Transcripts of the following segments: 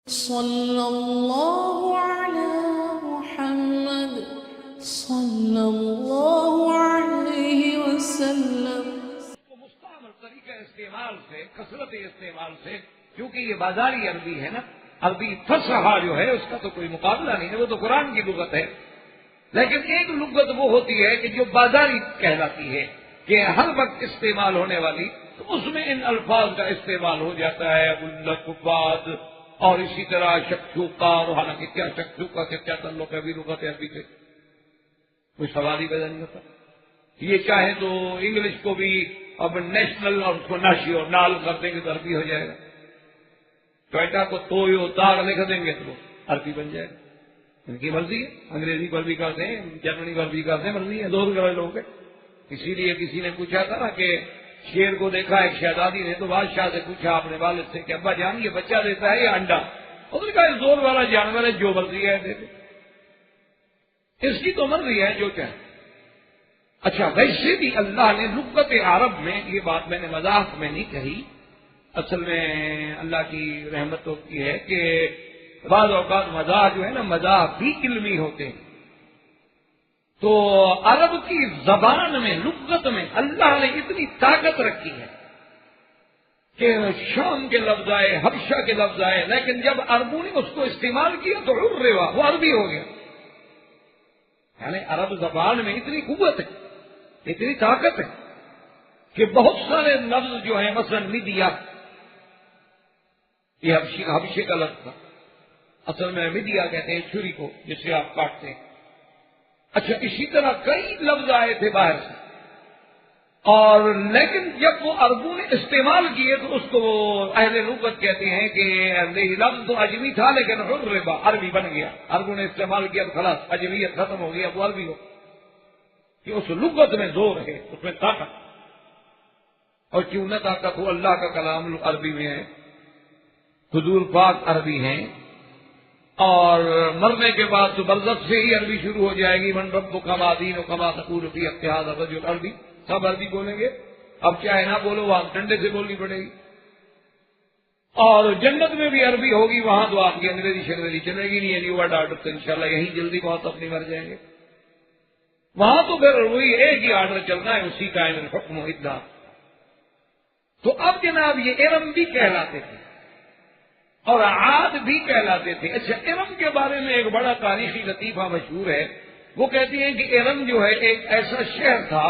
صلى الله على محمد صلى الله عليه وسلم. مستعمل طریقہ استعمال سے، کثرت استعمال سے، کیونکہ یہ بازاری عربی ہے نا، عربی فصحا جو ہے اس کا تو کوئی مقابلہ نہیں ہے، وہ تو قرآن کی لغت ہے. لیکن ایک لغت وہ ہوتی ہے کہ جو بازاری کہلاتی ہے، کہ ہر وقت استعمال ہونے والی، تو اس میں ان الفاظ کا استعمال ہو جاتا ہے، الفاظ اور اسی طرح شکشوکا، اور حالانکہ کیا شکشوکا سے کیا تعلق ہے لغت عربی سے، کوئی سوال ہی پیدا نہیں ہوتا. یہ چاہے تو انگلش کو بھی اب نیشنل اور اس کو ناشی اور نال کر دیں گے تو عربی ہو جائے گا. ٹوئٹا کو تویو تاغ لکھ دیں گے تو عربی بن جائے گا. ان کی مرضی ہے، انگریزی پر بھی کرتے ہیں، جرمنی پر بھی کرتے ہیں، مرضی ہے، دو کرے لوگ. اسی لیے کسی نے پوچھا تھا نا کہ شیر کو دیکھا ایک شہزادی نے، تو بادشاہ سے پوچھا اپنے والد سے کہ ابا جان یہ بچہ دیتا ہے یا انڈا؟ اس نے کہا زور والا جانور ہے، جو مرضی ہے دے دے، اس کی تو مرضی ہے جو چاہے. اچھا، ویسے بھی اللہ نے لغت عرب میں، یہ بات میں نے مذاق میں نہیں کہی، اصل میں اللہ کی رحمت ہوتی ہے کہ بعض اوقات مزاح جو ہے نا، مزاح بھی علمی ہوتے ہیں. تو عرب کی زبان میں، لغت میں اللہ نے اتنی طاقت رکھی ہے کہ شام کے لفظ آئے، حبشہ کے لفظ آئے، لیکن جب عربوں نے اس کو استعمال کیا تو عروا، وہ عربی ہو گیا. یعنی عرب زبان میں اتنی قوت ہے، اتنی طاقت ہے کہ بہت سارے لفظ جو ہیں، مثلا مدیا، یہ حبشے کا لفظ تھا، اصل میں مدیا کہتے ہیں چھری کو جس سے آپ کاٹتے ہیں. اچھا، اسی طرح کئی لفظ آئے تھے باہر سے، اور لیکن جب وہ عربوں نے استعمال کیے تو اس کو وہ اہل لغت کہتے ہیں کہ یہ لفظ تو اجمی تھا لیکن عربا، عربی بن گیا. عربوں نے استعمال کیا تو خلاص اجمیت ختم ہو گیا، وہ عربی ہو کہ اس لغت میں زور ہے، اس میں طاقت. اور کیوں نہ طاقت ہو، اللہ کا کلام عربی میں ہے، حضور پاک عربی ہیں، اور مرنے کے بعد تو برزخ سے ہی عربی شروع ہو جائے گی. من رب کما دین و کما تقول فی اتحاد الرجل، عربی سب عربی بولیں گے. اب چاہے نہ بولو، وہاں ڈنڈے سے بولنی پڑے گی. اور جنت میں بھی عربی ہوگی، وہاں تو آپ کی انگریزی شنگریزی چلے گی نہیں. یعنی ورڈ آرڈر تو انشاءاللہ یہیں جلدی بہت اپنی مر جائیں گے. وہاں تو پھر وہی ایک ہی آرڈر چلنا ہے، اسی کا الحکم الا. تو اب جناب یہ ارم بھی کہلاتے تھے اور عاد بھی کہلاتے تھے. اچھا، ارم کے بارے میں ایک بڑا تاریخی لطیفہ مشہور ہے. وہ کہتی ہیں کہ ارم جو ہے ایک ایسا شہر تھا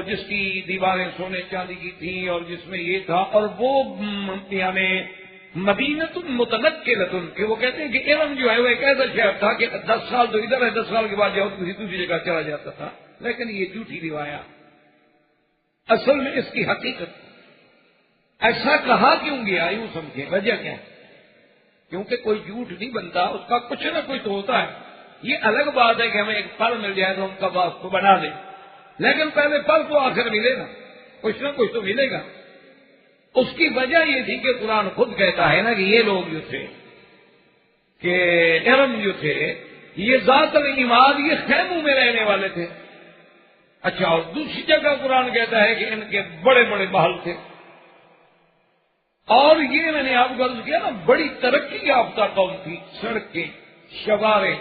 جس کی دیواریں سونے چاندی کی تھیں، اور جس میں یہ تھا، اور وہ یعنی مدینۃ متنقلۃ، کہ وہ کہتے ہیں کہ ارم جو ہے وہ ایک ایسا شہر تھا کہ 10 سال تو ادھر ہے، 10 سال کے بعد جاؤ کسی دوسری جگہ چلا جاتا تھا. لیکن یہ جھوٹی روایات، اصل میں اس کی حقیقت ایسا کہا کیوں گیا، یوں سمجھیں وجہ کیا ہے. کیونکہ کوئی جھوٹ نہیں بنتا، اس کا کچھ نہ کچھ تو ہوتا ہے. یہ الگ بات ہے کہ ہمیں ایک پل مل جائے تو ہم کب اس کو بنا دیں، لیکن پہلے پل تو آخر ملے گا، کچھ نہ کچھ تو ملے گا. اس کی وجہ یہ تھی کہ قرآن خود کہتا ہے نا کہ یہ لوگ جو تھے، کہ ارم جو تھے، یہ ذات العماد، یہ خیموں میں رہنے والے تھے. اچھا، اور دوسری جگہ قرآن کہتا ہے کہ ان کے بڑے بڑے محل تھے. اور یہ میں نے آپ کو عرض کیا نا، بڑی ترقی یافتہ قوم تھی. سڑکیں، شوارے،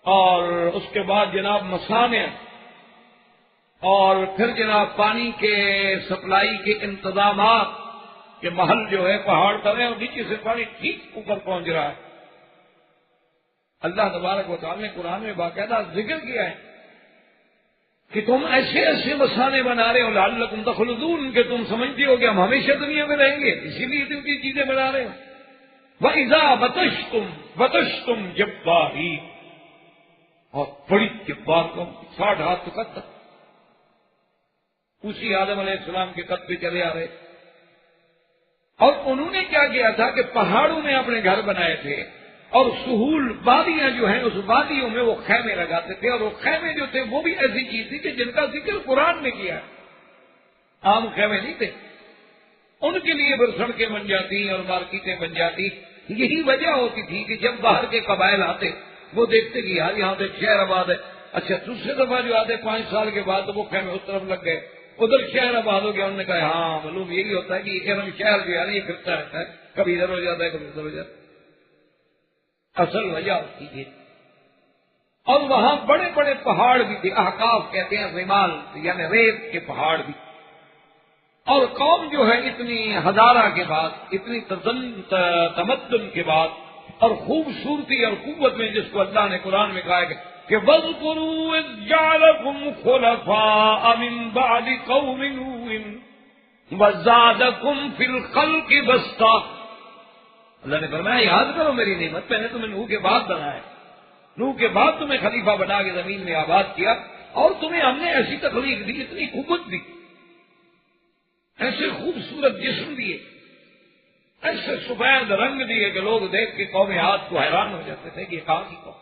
اور اس کے بعد جناب مصانع، اور پھر جناب پانی کے سپلائی کے انتظامات، کہ محل جو ہے پہاڑ پر ہے اور نیچے سے پانی ٹھیک اوپر پہنچ رہا ہے. اللہ تبارک و تعالی نے قرآن میں باقاعدہ ذکر کیا ہے کہ تم ایسے ایسے مسانے بنا رہے ہو لعلکم تخلدون، کہ تم سمجھتے ہو کہ ہم ہمیشہ دنیا میں رہیں گے، اسی لیے تم کی چیزیں بنا رہے ہو. وَإِذَا بَطَشْتُمْ بَطَشْتُمْ جَبَّارِينَ، اور بڑی جبار قوم، 60 ہاتھ تو قد تک اسی آدم علیہ السلام کے قد پہ چلے آ رہے. اور انہوں نے کیا کیا تھا کہ پہاڑوں میں اپنے گھر بنائے تھے، اور سہول وادیاں جو ہیں، اس وادیوں میں وہ خیمے لگاتے تھے. اور وہ خیمے جو تھے وہ بھی ایسی چیز تھی کہ جن کا ذکر قرآن نے کیا ہے، عام خیمے نہیں تھے. ان کے لیے پھر سڑکیں بن جاتی اور مارکیٹیں بن جاتی. یہی وجہ ہوتی تھی کہ جب باہر کے قبائل آتے، وہ دیکھتے کہ یار یہاں تو ایک شہر آباد ہے. اچھا، دوسرے دفعہ جو آتے 5 سال کے بعد تو وہ خیمے اس طرف لگ گئے، ادھر شہر آباد ہو گیا. انہوں نے کہا ہاں معلوم یہی ہوتا ہے کہ یہ ارم شہر جو ہے یہ پھرتا رہتا ہے. کبھی ادھر ہو جاتا ہے کبھی ادھر ہو جاتا ہے. اصل وجہ اس کی یہ. اور وہاں بڑے بڑے پہاڑ بھی تھے، احقاف کہتے ہیں رمال یعنی ریت کے پہاڑ بھی. اور قوم جو ہے اتنی ہزارہ کے بعد، اتنی تمدن کے بعد اور خوبصورتی اور قوت میں، جس کو اللہ نے قرآن میں کہا ہے کہ وَاذْكُرُوا إِذْ جَعَلَكُمْ خُلَفَاءَ مِنْ بَعْدِ قَوْمِ نُوحٍ وَزَادَكُمْ فِي الْخَلْقِ بَسْطَةً. اللہ نے فرمایا یاد کرو میری نعمت، میں نے تمہیں نوح کے بعد بنایا، نوح کے بعد تمہیں خلیفہ بنا کے زمین میں آباد کیا، اور تمہیں ہم نے ایسی تخلیق دی، اتنی قوت دی، ایسے خوبصورت جسم دیے، ایسے سفید رنگ دیے کہ لوگ دیکھ کے قوم عاد کو حیران ہو جاتے تھے کہ یہ کہاں کی قوم.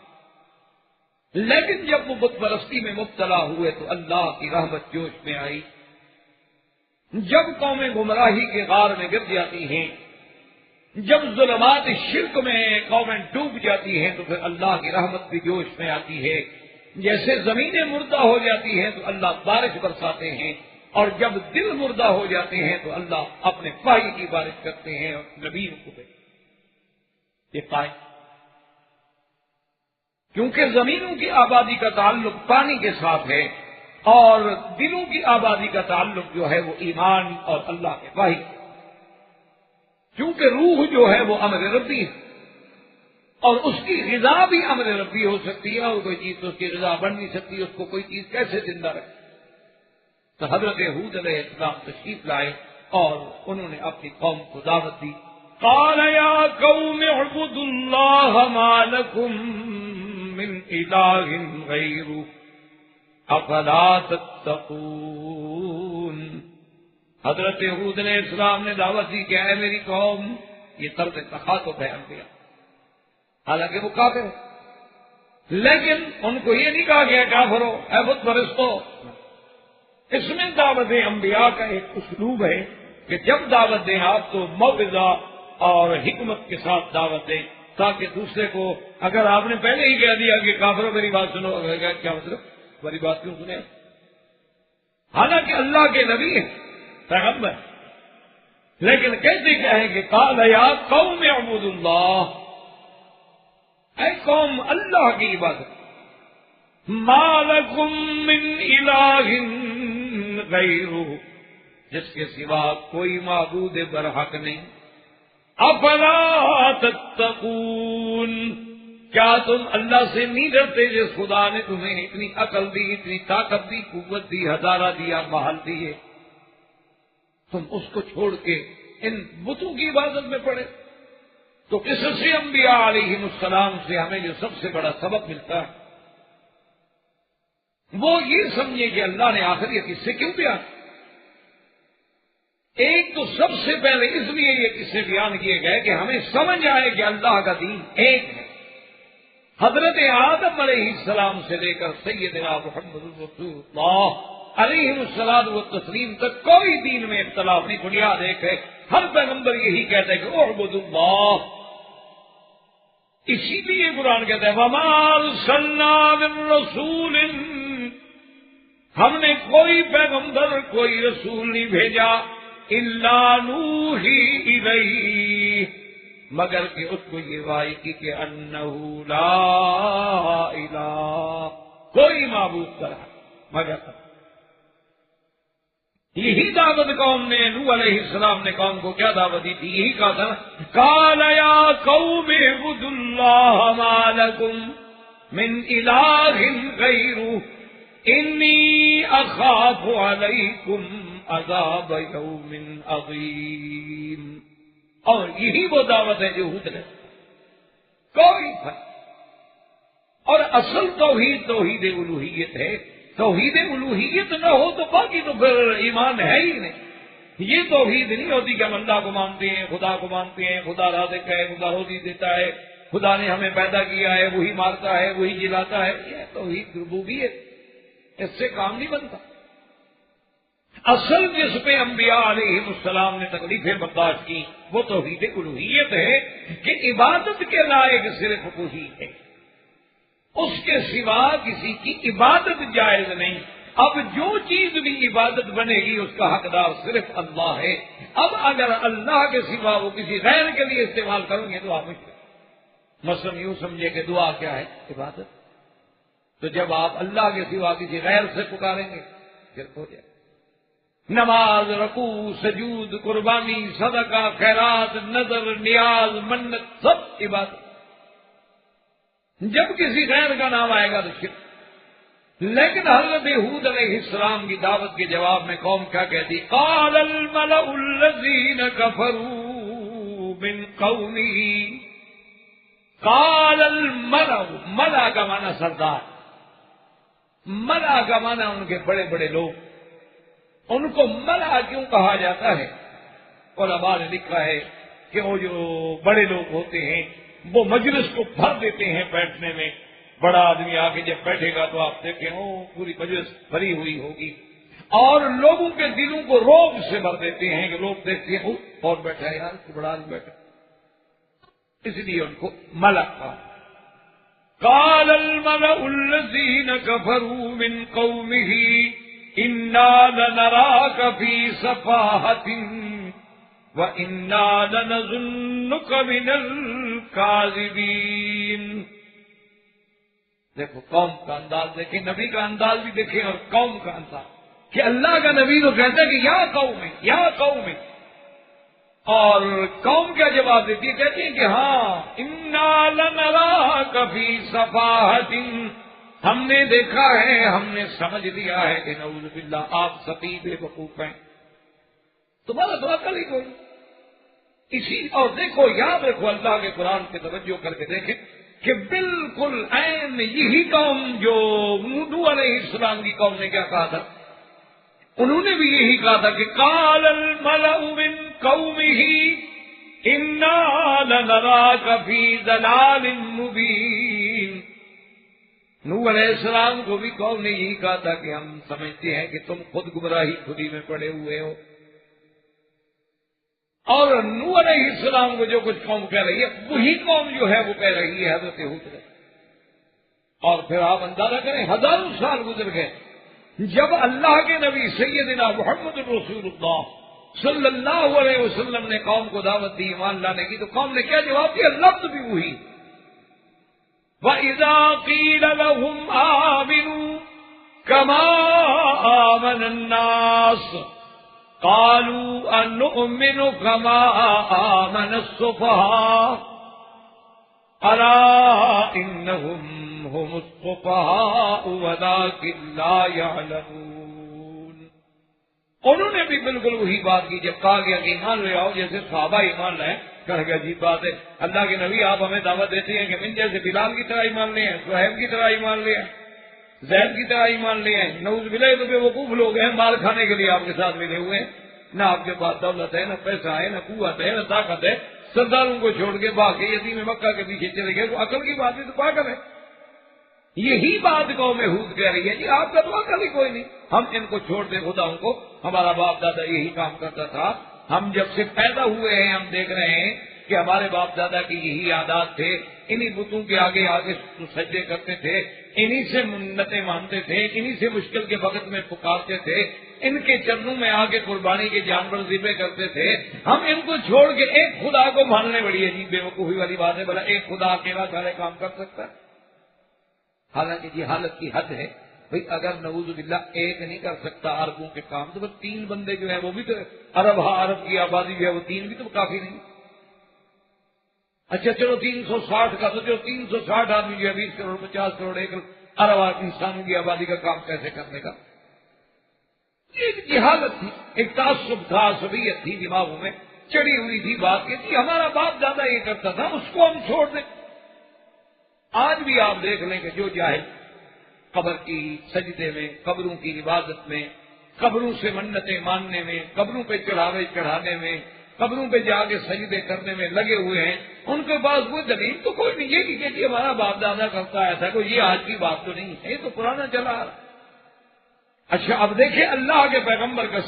لیکن جب وہ بت پرستی میں مبتلا ہوئے تو اللہ کی رحمت جوش میں آئی. جب قومیں گمراہی کے غار میں گر جاتی ہیں، جب ظلمات شرک میں قومیں ڈوب جاتی ہیں، تو پھر اللہ کی رحمت بھی جوش میں آتی ہے. جیسے زمینیں مردہ ہو جاتی ہیں تو اللہ بارش برساتے ہیں، اور جب دل مردہ ہو جاتے ہیں تو اللہ اپنے پائی کی بارش کرتے ہیں اور نبیوں کو یہ پائے. کیونکہ زمینوں کی آبادی کا تعلق پانی کے ساتھ ہے، اور دلوں کی آبادی کا تعلق جو ہے وہ ایمان اور اللہ کے پائی. کیونکہ روح جو ہے وہ امر ربی ہے، اور اس کی غذا بھی امر ربی ہو سکتی ہے، اور کوئی چیز تو اس کی غذا بن نہیں سکتی، اس کو کوئی چیز کیسے زندہ رکھے. تو حضرت ہود علیہ السلام تشریف لائے اور انہوں نے اپنی قوم کو دعوت دی. قال یا قوم اعبدوا اللہ ما لکم من الہ غیرہ افلا تتقون. حضرت ہود علیہ السلام نے دعوت دی کہ اے میری قوم، یہ طرز تخاطب ہے انبیاء، حالانکہ وہ کافر ہیں، لیکن ان کو یہ نہیں کہا گیا کافرو اے بت پرستو. اس میں دعوت انبیاء کا ایک اسلوب ہے کہ جب دعوت دیں آپ تو موعظہ اور حکمت کے ساتھ دعوت دیں، تاکہ دوسرے کو، اگر آپ نے پہلے ہی کہہ دیا کہ کافروں میری بات سنو، کیا مطلب میری بات کیوں سنے؟ حالانکہ اللہ کے نبی ہیں، پیغمبر، لیکن کہتے کیا ہے کہ قال یا قوم اعبدوا اللہ، اے قوم اللہ کی عبادت، ما لکم من الہ غیرہ، جس کے سوا کوئی معبود برحق نہیں. افلا تتقون، کیا تم اللہ سے نہیں ڈرتے جس خدا نے تمہیں اتنی عقل دی، اتنی طاقت دی، قوت دی، ہزارہ دیا، محل دیے، تم اس کو چھوڑ کے ان بتوں کی عبادت میں پڑے. تو قصص انبیاء علیہم السلام سے ہمیں جو سب سے بڑا سبق ملتا ہے وہ یہ سمجھے کہ اللہ نے آخر یہ قصے کیوں بیان. ایک تو سب سے پہلے اس لیے یہ قصے بیان کیے گئے کہ ہمیں سمجھ آئے کہ اللہ کا دین ایک ہے. حضرت آدم علیہ السلام سے لے کر سیدنا محمد رسول اللہ علیہ الصلوۃ والتسلیم تک کوئی دین میں اختلاف نہیں. بنیاد ایک ہے، ہر پیغمبر یہی کہتا ہے کہ اعبدوا اللہ. اسی لیے قرآن کہتا ہے وما ارسلنا من رسول، ہم نے کوئی پیغمبر، کوئی رسول نہیں بھیجا الا نوحی الیہ، مگر کہ اس کو یہ وحی کی کہ انہ لا الہ، کوئی معبود کرا مگر. یہی دعوت قوم نے، نوح علیہ السلام نے قوم کو کیا دعوت دی تھی؟ یہی کہا تھا قال یا قوم اعبدوا اللہ ما لکم من الہ غیرہ انی اخاف علیکم عذاب یوم عظیم. اور یہی وہ دعوت ہے جو ہود نے کوئی فرق. اور اصل توحید توحید الوہیت ہے. توحید الوہیت نہ ہو تو باقی تو پھر ایمان ہے ہی نہیں. یہ توحید نہیں ہوتی کہ ہم اللہ کو مانتے ہیں، خدا کو مانتے ہیں، خدا رازق ہے، خدا روزی دیتا ہے، خدا نے ہمیں پیدا کیا ہے، وہی مارتا ہے، وہی جلاتا ہے. یہ توحید ربوبیت، اس سے کام نہیں بنتا. اصل جس پہ انبیاء علیہ السلام نے تکلیفیں برداشت کی وہ توحید الوہیت ہے کہ عبادت کے لائق صرف وہی ہے، اس کے سوا کسی کی عبادت جائز نہیں. اب جو چیز بھی عبادت بنے گی اس کا حقدار صرف اللہ ہے. اب اگر اللہ کے سوا وہ کسی غیر کے لیے استعمال کریں گے تو آپ مثلاً یوں سمجھے کہ دعا کیا ہے؟ عبادت. تو جب آپ اللہ کے سوا کسی غیر سے پکاریں گے پھر ہو جائے. نماز، رکوع، سجود، قربانی، صدقہ، خیرات، نظر، نیاز، منت، سب عبادت. جب کسی غیر کا نام آئے گا تو شرک. لیکن حضرت ہود علیہ السلام کی دعوت کے جواب میں قوم کیا کہتی؟ قال الملأ الذین کفروا من قومه. قال الملأ، ملأ کا معنی سردار، ملأ کا معنی ان کے بڑے بڑے لوگ. ان کو ملأ کیوں کہا جاتا ہے؟ علماء نے لکھا ہے کہ وہ جو بڑے لوگ ہوتے ہیں وہ مجلس کو بھر دیتے ہیں بیٹھنے میں. بڑا آدمی آگے جب بیٹھے گا تو آپ دیکھیں پوری مجلس بھری ہوئی ہوگی، اور لوگوں کے دلوں کو روب سے بھر دیتے ہیں کہ لوگ دیکھتے ہیں اور بیٹھا ہے یار تو بڑا آدمی بیٹھا، اس لیے ان کو ملأ کہا. قال الملأ الذین کفروا من قومه انا لنراک فی سفاہۃ وَإِنَّا لَنَظُنُّكَ مِنَ الْكَاذِبِينَ. دیکھو قوم کا انداز دیکھیں، نبی کا انداز بھی دیکھیں اور قوم کا انداز. کہ اللہ کا نبی تو کہتا ہے کہ یا قوم ہے، یا قوم ہے، اور قوم کیا جواب دیتی ہے؟ کہتی ہے کہ ہاں اِنَّا لَنَرَاكَ فِي سَفَاہَةٍ، ہم نے دیکھا ہے، ہم نے سمجھ لیا ہے کہ نعوذ باللہ آپ سفیہ بے وقوف ہیں، تمہارا تو عقل ہی کوئی. اسی اور دیکھو یاد رکھو اللہ کے قرآن پہ توجہ کر کے دیکھیں کہ بالکل عین یہی قوم جو نوح علیہ السلام کی قوم نے کیا کہا تھا، انہوں نے بھی یہی کہا تھا کہ قال الملأ من قومه انا لنراك في ضلال مبين. نوح علیہ السلام کو بھی قوم نے یہی کہا تھا کہ ہم سمجھتے ہیں کہ تم خود گمراہی خودی میں پڑے ہوئے ہو. اور نوح علیہ السلام کو جو کچھ قوم کہہ رہی ہے وہی قوم جو ہے وہ کہہ رہی ہے حضرت ہود نے. اور پھر آپ اندازہ کریں ہزاروں سال گزر گئے جب اللہ کے نبی سیدنا محمد رسول اللہ صلی اللہ علیہ وسلم نے قوم کو دعوت دی ایمان لانے کی، تو قوم نے کیا جواب دیا؟ لفظ بھی وہی. وَإِذَا قِيلَ لَهُمْ آمِنُوا كَمَا آمَنَ النَّاسُ قالوا أنؤمن كما آمن السفهاء ألا إنهم هم السفهاء ولكن لا يعلمون. انہوں نے بھی بالکل وہی بات کی جب کہا گیا کہ ایمان لے آؤ، جیسے صحابہ ایمان لائے. کہا گیا عجیب بات ہے، اللہ کے نبی آپ ہمیں دعوت دیتے ہیں کہ من جیسے بلال کی طرح ایمان لے ہیں، صہیب کی طرح ایمان لے ہیں، زید کی طرح ایمان لے ہیں. نعوذ باللہ تو بے وقوف لوگ ہیں، مال کھانے کے لیے آپ کے ساتھ ملے ہوئے ہیں، نہ آپ کے پاس دولت ہے، نہ پیسہ ہے، نہ قوت ہے، نہ طاقت ہے، سرداروں کو چھوڑ کے باقی یتیم مکہ کے پیچھے چلے گئے. تو عقل کی بات ہے تو پاگل ہے. یہی بات قوم ہود کہہ رہی ہے جی آپ کا تو عقل ہی کوئی نہیں، ہم ان کو چھوڑ دیں خداؤں کو، ہمارا باپ دادا یہی کام کرتا تھا، ہم جب سے پیدا ہوئے ہیں ہم دیکھ رہے ہیں کہ ہمارے باپ دادا کی یہی عادات تھے، انہی بتوں کے آگے آگے سجدے کرتے تھے، انہی سے منتیں مانتے تھے، انہی سے مشکل کے وقت میں پکارتے تھے، ان کے چرنوں میں آگے قربانی کے جانور ذبح کرتے تھے. ہم ان کو چھوڑ کے ایک خدا کو ماننے بڑی عجیب بے وقوفی والی بات ہے. بھلا ایک خدا اکیلا سارے کام کر سکتا ہے؟ حالانکہ یہ حالت کی حد ہے بھئی، اگر نعوذ باللہ ایک نہیں کر سکتا عربوں کے کام تو بس 3 بندے جو ہیں وہ بھی تو عرب کی آبادی جو ہے وہ 3 بھی تو کافی نہیں. اچھا چلو 360 کا تو جو 360 آدمی جو ہے 20 کروڑ 50 کروڑ 1 ارب انسانوں کی آبادی کا کام کیسے کرنے کا؟ ایک جہالت تھی، ایک تعصب تھا، عصبیت تھی دماغوں میں چڑی ہوئی تھی بات کہ جی ہمارا باپ دادا یہ کرتا تھا اس کو ہم چھوڑ دیں. آج بھی آپ دیکھ لیں کہ جو جاہل قبر کی سجدے میں، قبروں کی عبادت میں، قبروں سے منتیں ماننے میں، قبروں پہ چڑھاوے چڑھانے میں، قبروں پہ جا کے سجدے کرنے میں لگے ہوئے ہیں، ان کے پاس کوئی دلیل تو کوئی نہیں ہے کہ جی ہمارا باپ دادا کرتا ہے. ایسا کوئی یہ آج کی بات تو نہیں ہے، یہ تو پرانا چلا رہا. اچھا اب دیکھیں اللہ کے پیغمبر کا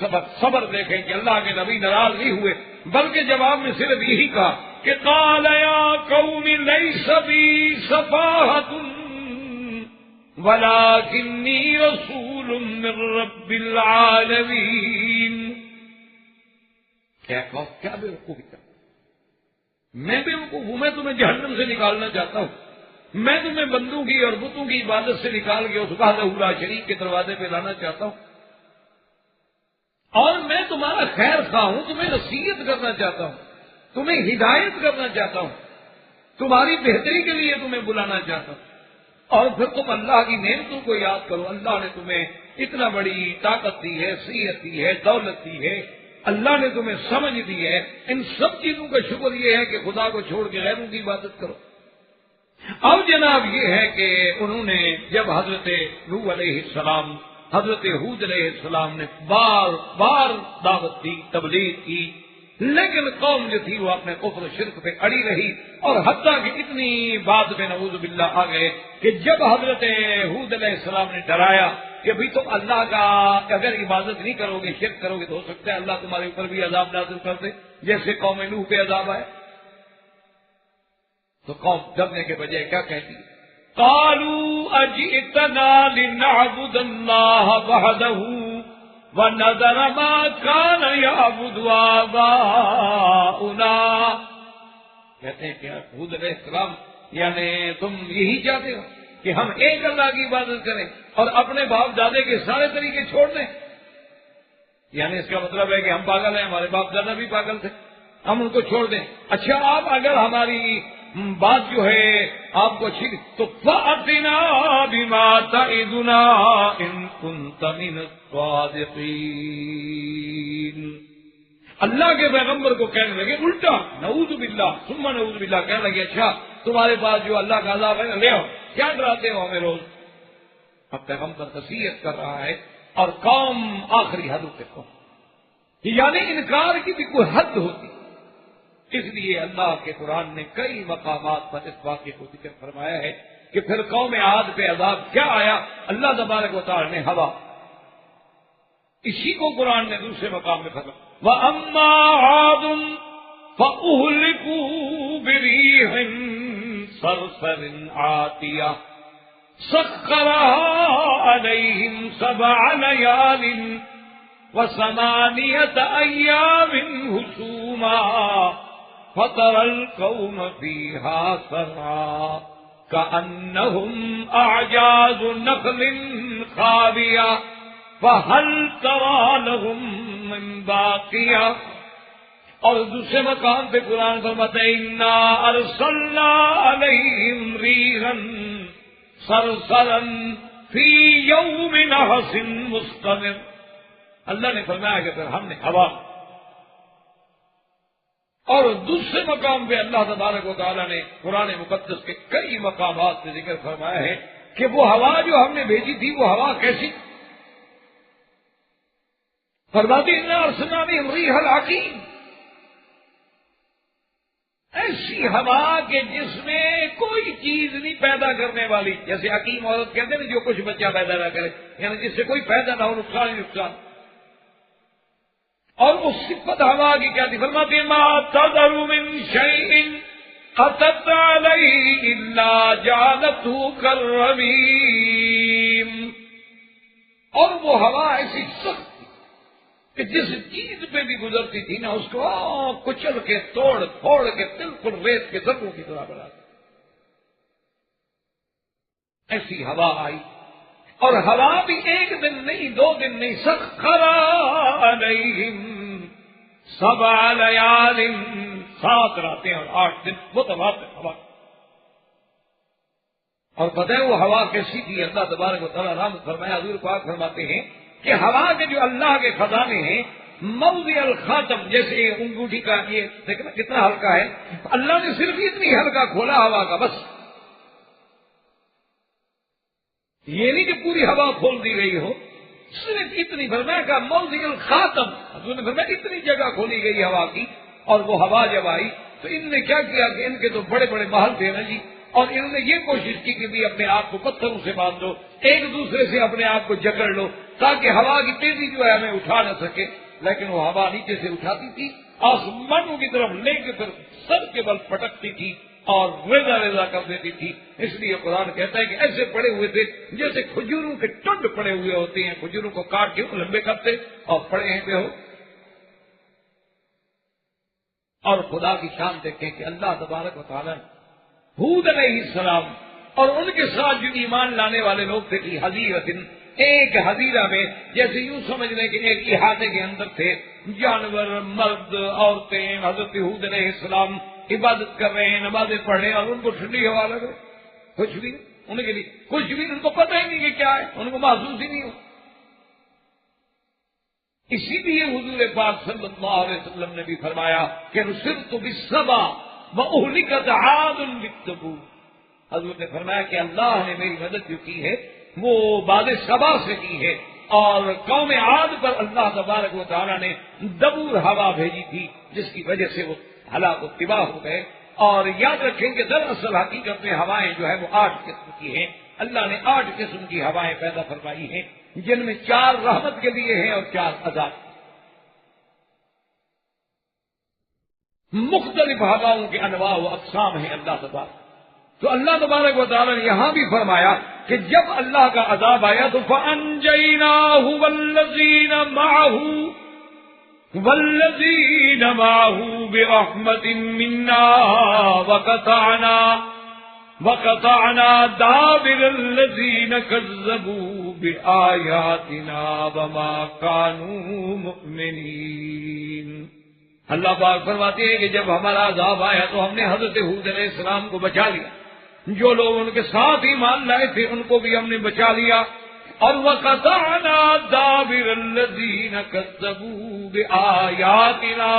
صبر دیکھیں کہ اللہ کے نبی ناراض نہیں ہوئے، بلکہ جواب میں صرف یہی کہا کہ قال یا قوم لیس بی سفاہۃ وَلَٰكِنِّي رَسُولٌ مِّن رَّبِّ الْعَالَمِينَ۔ کیا بیوقوفی کا، میں بیوقوف ہوں؟ میں تمہیں جہنم سے نکالنا چاہتا ہوں، میں تمہیں بندوں کی اور بتوں کی عبادت سے نکال کے اس وحدہ لا شریک کے دروازے پہ لانا چاہتا ہوں، اور میں تمہارا خیر خواہ ہوں، تمہیں نصیحت کرنا چاہتا ہوں، تمہیں ہدایت کرنا چاہتا ہوں، تمہاری بہتری کے لیے تمہیں بلانا چاہتا ہوں۔ اور پھر تم اللہ کی نعمتوں کو یاد کرو، اللہ نے تمہیں اتنا بڑی طاقت دی ہے، صحت دی ہے، دولت دی ہے، اللہ نے تمہیں سمجھ دی ہے، ان سب چیزوں کا شکر یہ ہے کہ خدا کو چھوڑ کے غیروں کی عبادت کرو۔ اب جناب یہ ہے کہ انہوں نے جب حضرت نوح علیہ السلام، حضرت ہود علیہ السلام نے بار بار دعوت دی، تبلیغ کی، لیکن قوم جو تھی وہ اپنے کفر و شرک پہ اڑی رہی، اور حتیٰ کہ اتنی بات پہ نعوذ باللہ آ گئے کہ جب حضرت ہود علیہ السلام نے ڈرایا کہ بھئی تم اللہ کا اگر عبادت نہیں کرو گے، شرک کرو گے، تو ہو سکتا ہے اللہ تمہارے اوپر بھی عذاب نازل کر دے جیسے قوم نوح پہ عذاب آئے، تو قوم ڈرنے کے بجائے کیا کہتی؟ قالوا اجئتنا لنعبد اللہ وحدہ وَنَذَرَ مَا كَانَ يَعْبُدُ آبَاؤُنَا۔ کہتے ہیں کہ ہود علیہ السلام یعنی تم یہی چاہتے ہو کہ ہم ایک اللہ کی عبادت کریں اور اپنے باپ دادے کے سارے طریقے چھوڑ دیں؟ یعنی اس کا مطلب ہے کہ ہم پاگل ہیں، ہمارے باپ دادا بھی پاگل تھے، ہم ان کو چھوڑ دیں؟ اچھا آپ اگر ہماری بات جو ہے آپ کو اچھی تو فَأْتِنَا بِمَا تَعِدُنَا إِن كُنتَ مِنَ الصَّادِقِينَ۔ اللہ کے پیغمبر کو کہنے لگے الٹا، نعوذ باللہ ثم نعوذ باللہ، کہنے لگے اچھا تمہارے پاس جو اللہ کا عذاب ہے لے آؤ، کیا ڈراتے ہو ہمیں روز؟ اب پیغمبر نصیحت کر رہا ہے اور قوم آخری حد پہ پہنچی، یعنی انکار کی بھی کوئی حد ہوتی۔ اس لیے اللہ کے قرآن نے کئی مقامات پر اس واقعے کو ذکر فرمایا ہے کہ پھر قوم عاد پہ عذاب کیا آیا۔ اللہ تبارک و تعالی نے ہوا، اسی کو قرآن نے دوسرے مقام میں فرمایا وَأَمَّا عَادٌ فَأُهْلِكُوا بِرِيحٍ صَرْصَرٍ عَاتِيَةٍ سَخَّرَهَا عَلَيْهِمْ 7 لَيَالٍ وَثَمَانِيَةَ أَيَّامٍ حُسُومًا فَتَرَى الْقَوْمَ فِيهَا صَرْعَىٰ كَأَنَّهُمْ أَعْجَازُ نَخْلٍ خَاوِيَةٍ فَهَلْ تَرَىٰ لَهُم مِّن بَاقِيَةٍ۔ اور دوسرے مقام پہ قرآن فرماتا ہے اِنَّا أَرْسَلْنَا عَلَيْهِمْ رِيحًا صَرْصَرًا فِي يَوْمِ نَحْسٍ مُسْتَمِرٍّ۔ اللہ نے فرمایا کہ پھر ہم نے ہوا، اور دوسرے مقام پہ اللہ تبارک و تعالیٰ نے قرآن مقدس کے کئی مقامات سے ذکر فرمایا ہے کہ وہ ہوا جو ہم نے بھیجی تھی وہ ہوا کیسی؟ فرماتے اِنَّا أَرْسَلْنَا عَلَيْهِمْ رِيحًا الْعَقِيمَ، ایسی ہوا کہ جس میں کوئی چیز نہیں پیدا کرنے والی، جیسے حکیم عورت کہتے ہیں جو کچھ بچہ پیدا نہ کرے، یعنی جس سے کوئی پیدا نہ ہو، نقصان ہی نقصان۔ اور اس صفت ہوا کی کیا تھی؟ فرماتے ہیں مَا تَذَرُ مِن شَيْءٍ أَتَتْ عَلَيْهِ إِلَّا جَعَلَتْهُ كَالرَّمِيمِ۔ اور وہ ہوا ایسی سخت تھی کہ جس چیز پہ بھی گزرتی تھی نا اس کو کچل کے توڑ پھوڑ کے بالکل ریت کے ذروں کی طرح بنا دی، ایسی ہوا آئی۔ اور ہوا بھی ایک دن نہیں، 2 دن نہیں، سخر علیہم 7 لیال، 7 راتیں اور 8 دن متواتر ہوا۔ اور پتہ ہے وہ ہوا کیسی تھی؟ اللہ تبارک و تعالیٰ رحمت فرمایا، حضور پاک فرماتے ہیں کہ ہوا کے جو اللہ کے خزانے ہیں موضع الخاتم، جیسے انگوٹھی کا یہ دیکھنا کتنا ہلکا ہے، اللہ نے صرف اتنی ہلکا کھولا ہوا کا، بس یہ نہیں کہ پوری ہوا کھول دی گئی ہو، صرف اتنی، فرمایا کہ موضع الخاتم، حضور نے فرمایا اتنی جگہ کھولی گئی ہوا کی۔ اور وہ ہوا جب آئی تو ان نے کیا کیا کہ ان کے تو بڑے بڑے محل تھے نا جی، اور انہوں نے یہ کوشش کی کہ بھی اپنے آپ کو پتھروں سے باندھ دو، ایک دوسرے سے اپنے آپ کو جکڑ لو تاکہ ہوا کی تیزی جو ہے ہمیں اٹھا نہ سکے، لیکن وہ ہوا نیچے سے اٹھاتی تھی آسمانوں کی طرف لے کے پھر سر کے بل پٹکتی تھی اور ریزا ریزا کر دیتی تھی. اس لیے قرآن کہتا ہے کہ ایسے پڑے ہوئے تھے جیسے کھجوروں کے ٹنڈ پڑے ہوئے ہوتے ہیں, کھجوروں کو کاٹ کے لمبے کرتے اور پڑے ہیں پہ ہو. اور خدا کی شان دیکھیں کہ اللہ تبارک و تعالیٰ ہود علیہ السلام اور ان کے ساتھ جو ایمان لانے والے لوگ تھے کہ حضیرتن, ایک حضیرہ میں, جیسے یوں سمجھ لیں کہ ایک احاطے کے اندر تھے جانور, مرد, عورتیں. حضرت ہود علیہ السلام عبادت کر رہے ہیں, نمازیں پڑھ رہے ہیں, اور ان کو ٹھنڈی ہوا لگ رہی, کچھ بھی ان کے لیے کچھ بھی ان کو پتہ ہی نہیں کہ کیا ہے, ان کو محسوس ہی نہیں ہو. اسی لیے حضور پاک صلی اللہ علیہ وسلم نے بھی فرمایا کہ نصرت بالصبا واہلكت عاد بالتبو. حضور نے فرمایا کہ اللہ نے میری مدد جو کی ہے وہ باد صبا سے کی ہے, اور قوم عاد پر اللہ تبارک و تعالیٰ نے دبور ہوا بھیجی تھی جس کی وجہ سے وہ ہلاک و تباہ ہو گئے. اور یاد رکھیں کہ دراصل حقیقت میں ہوائیں جو ہے وہ 8 قسم کی ہیں. اللہ نے 8 قسم کی ہوائیں پیدا فرمائی ہیں, جن میں 4 رحمت کے لیے ہیں اور 4 عذاب. مختلف ہواؤں کے انواع و اقسام ہیں اللہ تبارک. تو اللہ تبارک و تعالیٰ نے یہاں بھی فرمایا کہ جب اللہ کا عذاب آیا تو فَأَنْجَيْنَاهُ وَالَّذِينَ مَعَهُ بِرَحْمَةٍ مِنَّا وَقَطَعْنَا دَابِرَ الَّذِينَ كَذَّبُوا بِآيَاتِنَا وَمَا كَانُوا مُؤْمِنِينَ. اللہ پاک فرماتے ہیں کہ جب ہمارا عذاب آیا تو ہم نے حضرت ہود علیہ السلام کو بچا لیا, جو لوگ ان کے ساتھ ایمان لائے تھے ان کو بھی ہم نے بچا لیا. اور وَقَطَعْنَا دَابِرَ الَّذِينَ كَذَّبُوا بِآيَاتِنَا,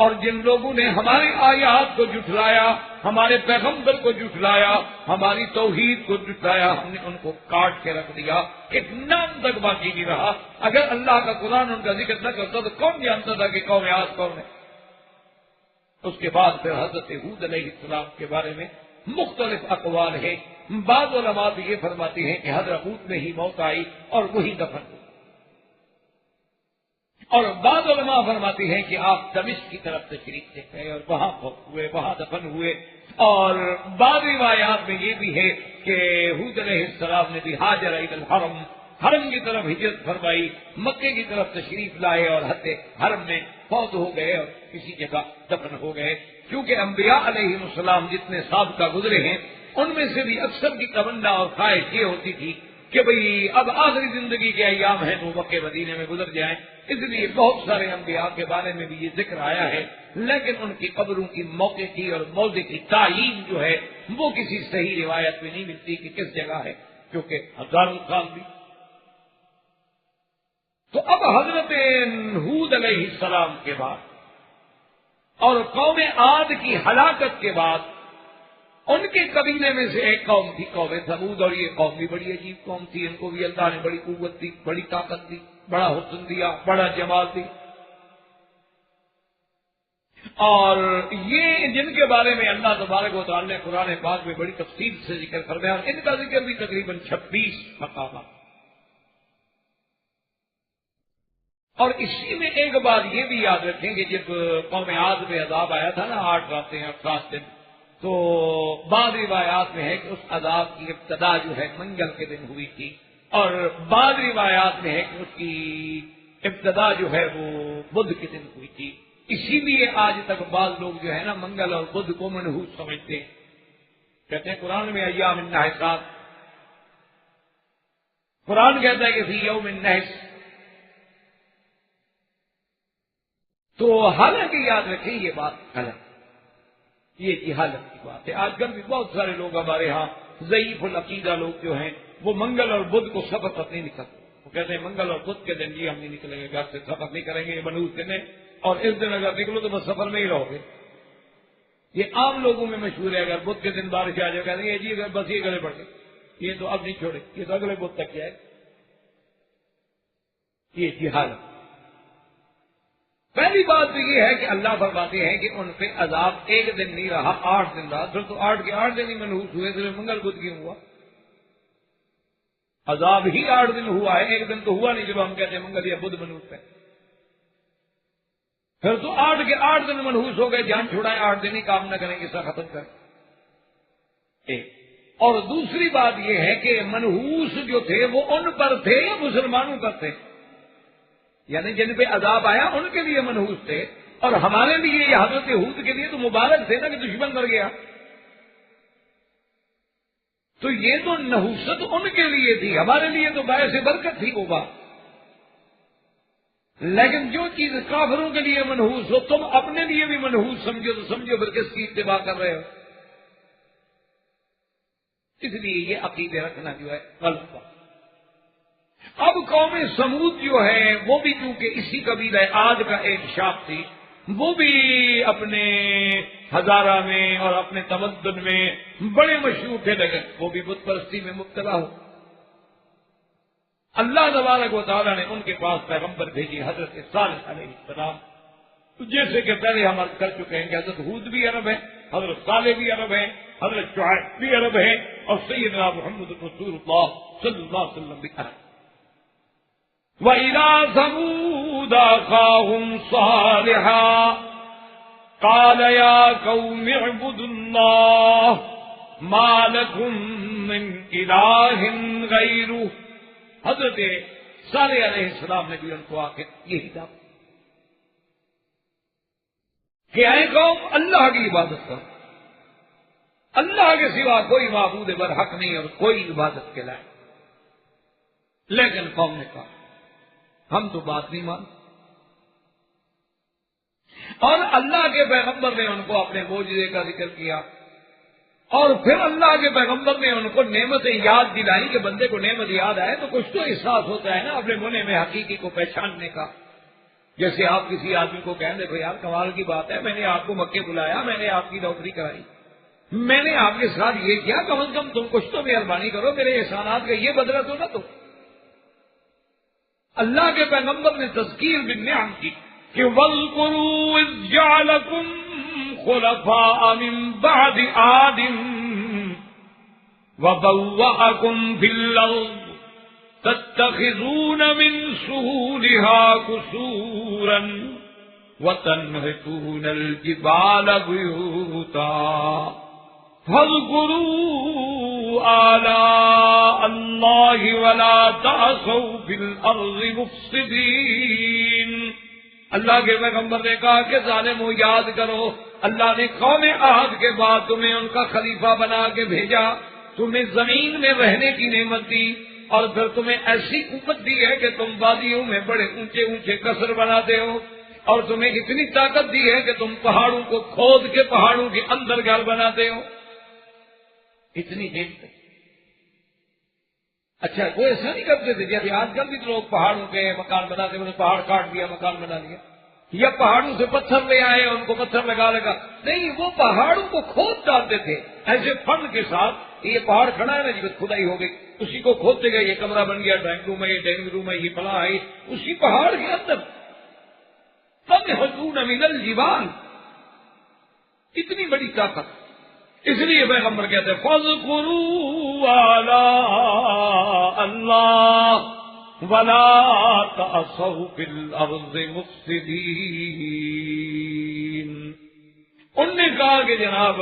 اور جن لوگوں نے ہماری آیات کو جھٹلایا, ہمارے پیغمبر کو جھٹلایا, ہماری توحید کو جھٹلایا, ہم نے ان کو کاٹ کے رکھ دیا. ایک نام تک باقی نہیں رہا. اگر اللہ کا قرآن ان کا ذکر نہ کرتا تو کون جانتا تھا کہ قوم عاد کون ہے. اس کے بعد پھر حضرت ہود علیہ السلام کے بارے میں مختلف اقوال ہیں. بعض علماء بھی یہ فرماتے ہیں کہ حضرت ہود میں ہی موت آئی اور وہی دفن ہوئی, اور بعض علماء فرماتے ہیں کہ آپ دمشق کی طرف تشریف لے گئے اور وہاں فوت ہوئے, وہاں دفن ہوئے. اور بعض روایات میں یہ بھی ہے کہ ہود علیہ السلام نے بھی ہاجر الی الحرم, حرم کی طرف ہجرت فرمائی, مکے کی طرف تشریف لائے اور حرم میں فوت ہو گئے اور کسی جگہ دفن ہو گئے. کیونکہ انبیاء علیہ السلام جتنے سابقہ گزرے ہیں ان میں سے بھی اکثر کی تمنا اور خواہش یہ ہوتی تھی کہ بھئی اب آخری زندگی کے ایام ہیں تو مکے مدینے میں گزر جائیں. اس لیے بہت سارے انبیاء کے بارے میں بھی یہ ذکر آیا ہے, لیکن ان کی قبروں کی موقع کی اور موضع کی تعیین جو ہے وہ کسی صحیح روایت میں نہیں ملتی کہ کس جگہ ہے, کیونکہ ہزاروں سال بھی. تو اب حضرت ہود علیہ السلام کے بعد اور قوم عاد کی ہلاکت کے بعد ان کے قبیلے میں سے ایک قوم تھی قوم ثمود, اور یہ قوم بھی بڑی عجیب قوم تھی. ان کو بھی اللہ نے بڑی قوت دی, بڑی طاقت دی, بڑا حسن دیا, بڑا جمال دی. اور یہ جن کے بارے میں اللہ تبارک و تعالیٰ نے قرآن پاک میں بڑی تفصیل سے ذکر فرمایا, اور ان کا ذکر بھی تقریباً 26 مقامات. اور اسی میں ایک بات یہ بھی یاد رکھیں کہ جب قوم عاد میں عذاب آیا تھا نا 8 راتیں اور 7 دن, تو بعض روایات میں ہے کہ اس عذاب کی ابتدا جو ہے منگل کے دن ہوئی تھی, اور بعض روایات میں ہے کہ اس کی ابتدا جو ہے وہ بدھ کے دن ہوئی تھی. اسی لیے آج تک بعض لوگ جو ہے نا منگل اور بدھ کو منحوس سمجھتے ہیں. کہتے ہیں قرآن میں ایام النحسات, قرآن کہتا ہے کہ فی یوم النحس. تو حالانکہ یاد رکھیں یہ بات غلط, یہ جہالت کی بات ہے. آج کل بھی بہت سارے لوگ ہمارے ہاں ضعیف العقیدہ لوگ جو ہیں وہ منگل اور بدھ کو سفر پر نہیں نکلتے. وہ کہتے ہیں منگل اور بدھ کے دن جی ہم نہیں نکلیں گے, گھر سے سفر نہیں کریں گے, یہ منحوس دن ہے, اور اس دن اگر نکلو تو بس سفر میں ہی رہو گے. یہ عام لوگوں میں مشہور ہے. اگر بدھ کے دن بارش آ جائے کہتے ہیں جی اگر بس یہ گلے پڑ گئے, یہ تو اب نہیں چھوڑے, یہ تو اگلے بدھ تک کیا ہے. یہ جہالت. پہلی بات تو یہ ہے کہ اللہ فرماتے ہیں کہ ان پہ عذاب ایک دن نہیں رہا, 8 دن رہا. پھر تو 8 کے 8 دن ہی منحوس ہوئے, صرف منگل بدھ کیوں ہوا؟ عذاب ہی 8 دن ہوا ہے, ایک دن تو ہوا نہیں جب ہم کہتے ہیں منگل یا بدھ منحوس ہے. پھر تو 8 کے 8 دن منحوس ہو گئے، جان چھوڑائے 8 دن ہی کام نہ کریں، اسا ختم کریں. اور دوسری بات یہ ہے کہ منحوس جو تھے وہ ان پر تھے یا مسلمانوں پر تھے؟ یعنی جن پہ عذاب آیا ان کے لیے منحوس تھے، اور ہمارے لیے یا حضرت ہود کے لیے تو مبارک تھے نا کہ دشمن مر گیا. تو یہ تو نحوست ان کے لیے تھی، ہمارے لیے تو باعث برکت تھی وہ بات. لیکن جو چیز کافروں کے لیے منحوس ہو تم اپنے لیے بھی منحوس سمجھو تو سمجھو پھر کس کی اتباع کر رہے ہو. اس لیے یہ عقیدے رکھنا جو ہے غلط بات. اب قوم سمود جو ہے وہ بھی کیونکہ اسی قبیلہ عاد کا ایک شاخ تھی، وہ بھی اپنے ہزارہ میں اور اپنے تمدن میں بڑے مشہور تھے، لیکن وہ بھی بت پرستی میں مبتلا ہو. اللہ تبارک و تعالیٰ نے ان کے پاس پیغمبر بھیجی حضرت صالح علیہ السلام. جیسے کہ پہلے ہم عرض کر چکے ہیں کہ حضرت ہود بھی عرب ہے، حضرت صالح بھی عرب ہے، حضرت شعیب بھی عرب ہے، اور سیدنا محمد رسول اللہ صلی اللہ علیہ وسلم بھی عرب. وَإِلَىٰ ثَمُودَ أَخَاهُمْ صَالِحًا قَالَ يَا قَوْمِ اعْبُدُوا اللَّهَ مَا لَكُم مِّنْ إِلَٰهٍ غَيْرُهُ. حضرت صالح علیہ السلام نے بھی ان کو آ کے یہی دعوت کہ اے قوم اللہ کی عبادت کرو، اللہ کے سوا کوئی معبود برحق نہیں اور کوئی عبادت کے لائق. لیکن قوم نے کہا ہم تو بات نہیں مانتے. اور اللہ کے پیغمبر نے ان کو اپنے معجزے کا ذکر کیا، اور پھر اللہ کے پیغمبر نے ان کو نعمتیں یاد دلائی کہ بندے کو نعمت یاد آئے تو کچھ تو احساس ہوتا ہے نا اپنے منہ میں حقیقی کو پہچاننے کا. جیسے آپ کسی آدمی کو کہیں دیکھو یار کمال کی بات ہے، میں نے آپ کو مکے بلایا، میں نے آپ کی نوکری کرائی، میں نے آپ کے ساتھ یہ کیا، کم از کم تم کچھ تو مہربانی کرو، میرے احسانات کا یہ بدلہ تو نہ دو. اللہ کے پیغمبر نے تذکیر بالنعم کی کہ وَاذْكُرُوا إِذْ جَعَلَكُمْ خُلَفَاءَ مِن بَعْدِ عَادٍ وَبَوَّأَكُمْ فِي الْأَرْضِ تَتَّخِذُونَ مِن سُهُولِهَا قُصُورًا وَتَنْحِتُونَ الْجِبَالَ بُيُوتًا فَاذْكُرُوا آلَاءَ اللَّهِ وَلَا تَعْثَوْا فِي الْأَرْضِ مُفْسِدِينَ. اللہ کے پیغمبر نے کہا کہ ظالمو یاد کرو، اللہ نے قوم عاد کے بعد تمہیں ان کا خلیفہ بنا کے بھیجا، تمہیں زمین میں رہنے کی نعمت دی، اور پھر تمہیں ایسی قوت دی ہے کہ تم وادیوں میں بڑے اونچے اونچے قصر بناتے ہو، اور تمہیں اتنی طاقت دی ہے کہ تم پہاڑوں کو کھود کے پہاڑوں کے اندر گھر بناتے ہو. اتنی نعمت. اچھا وہ ایسا نہیں کرتے تھے جیسے آج کل بھی لوگ پہاڑوں کے مکان بناتے ہیں، پہاڑ کاٹ دیا مکان بنا لیا، یا پہاڑوں سے پتھر لے آئے ان کو پتھر لگا لگا. نہیں، وہ پہاڑوں کو کھود ڈالتے تھے ایسے فن کے ساتھ. یہ پہاڑ کھڑا ہے نا جی، کھدائی ہو گئی، اسی کو کھودتے گئے، یہ کمرہ بن گیا، ڈرائنگ روم ہے، یہ ڈائننگ روم ہے، یہ فلاں ہے، اسی پہاڑ کے اندر. تنحتون من الجبال، اتنی بڑی طاقت. اس لیے پیغمبر کہتے ہیں فَاذْكُرُوا آلَاءَ اللَّهِ وَلَا تَعْثَوْا فِي الْأَرْضِ مُفْسِدِينَ. ان نے کہا کہ جناب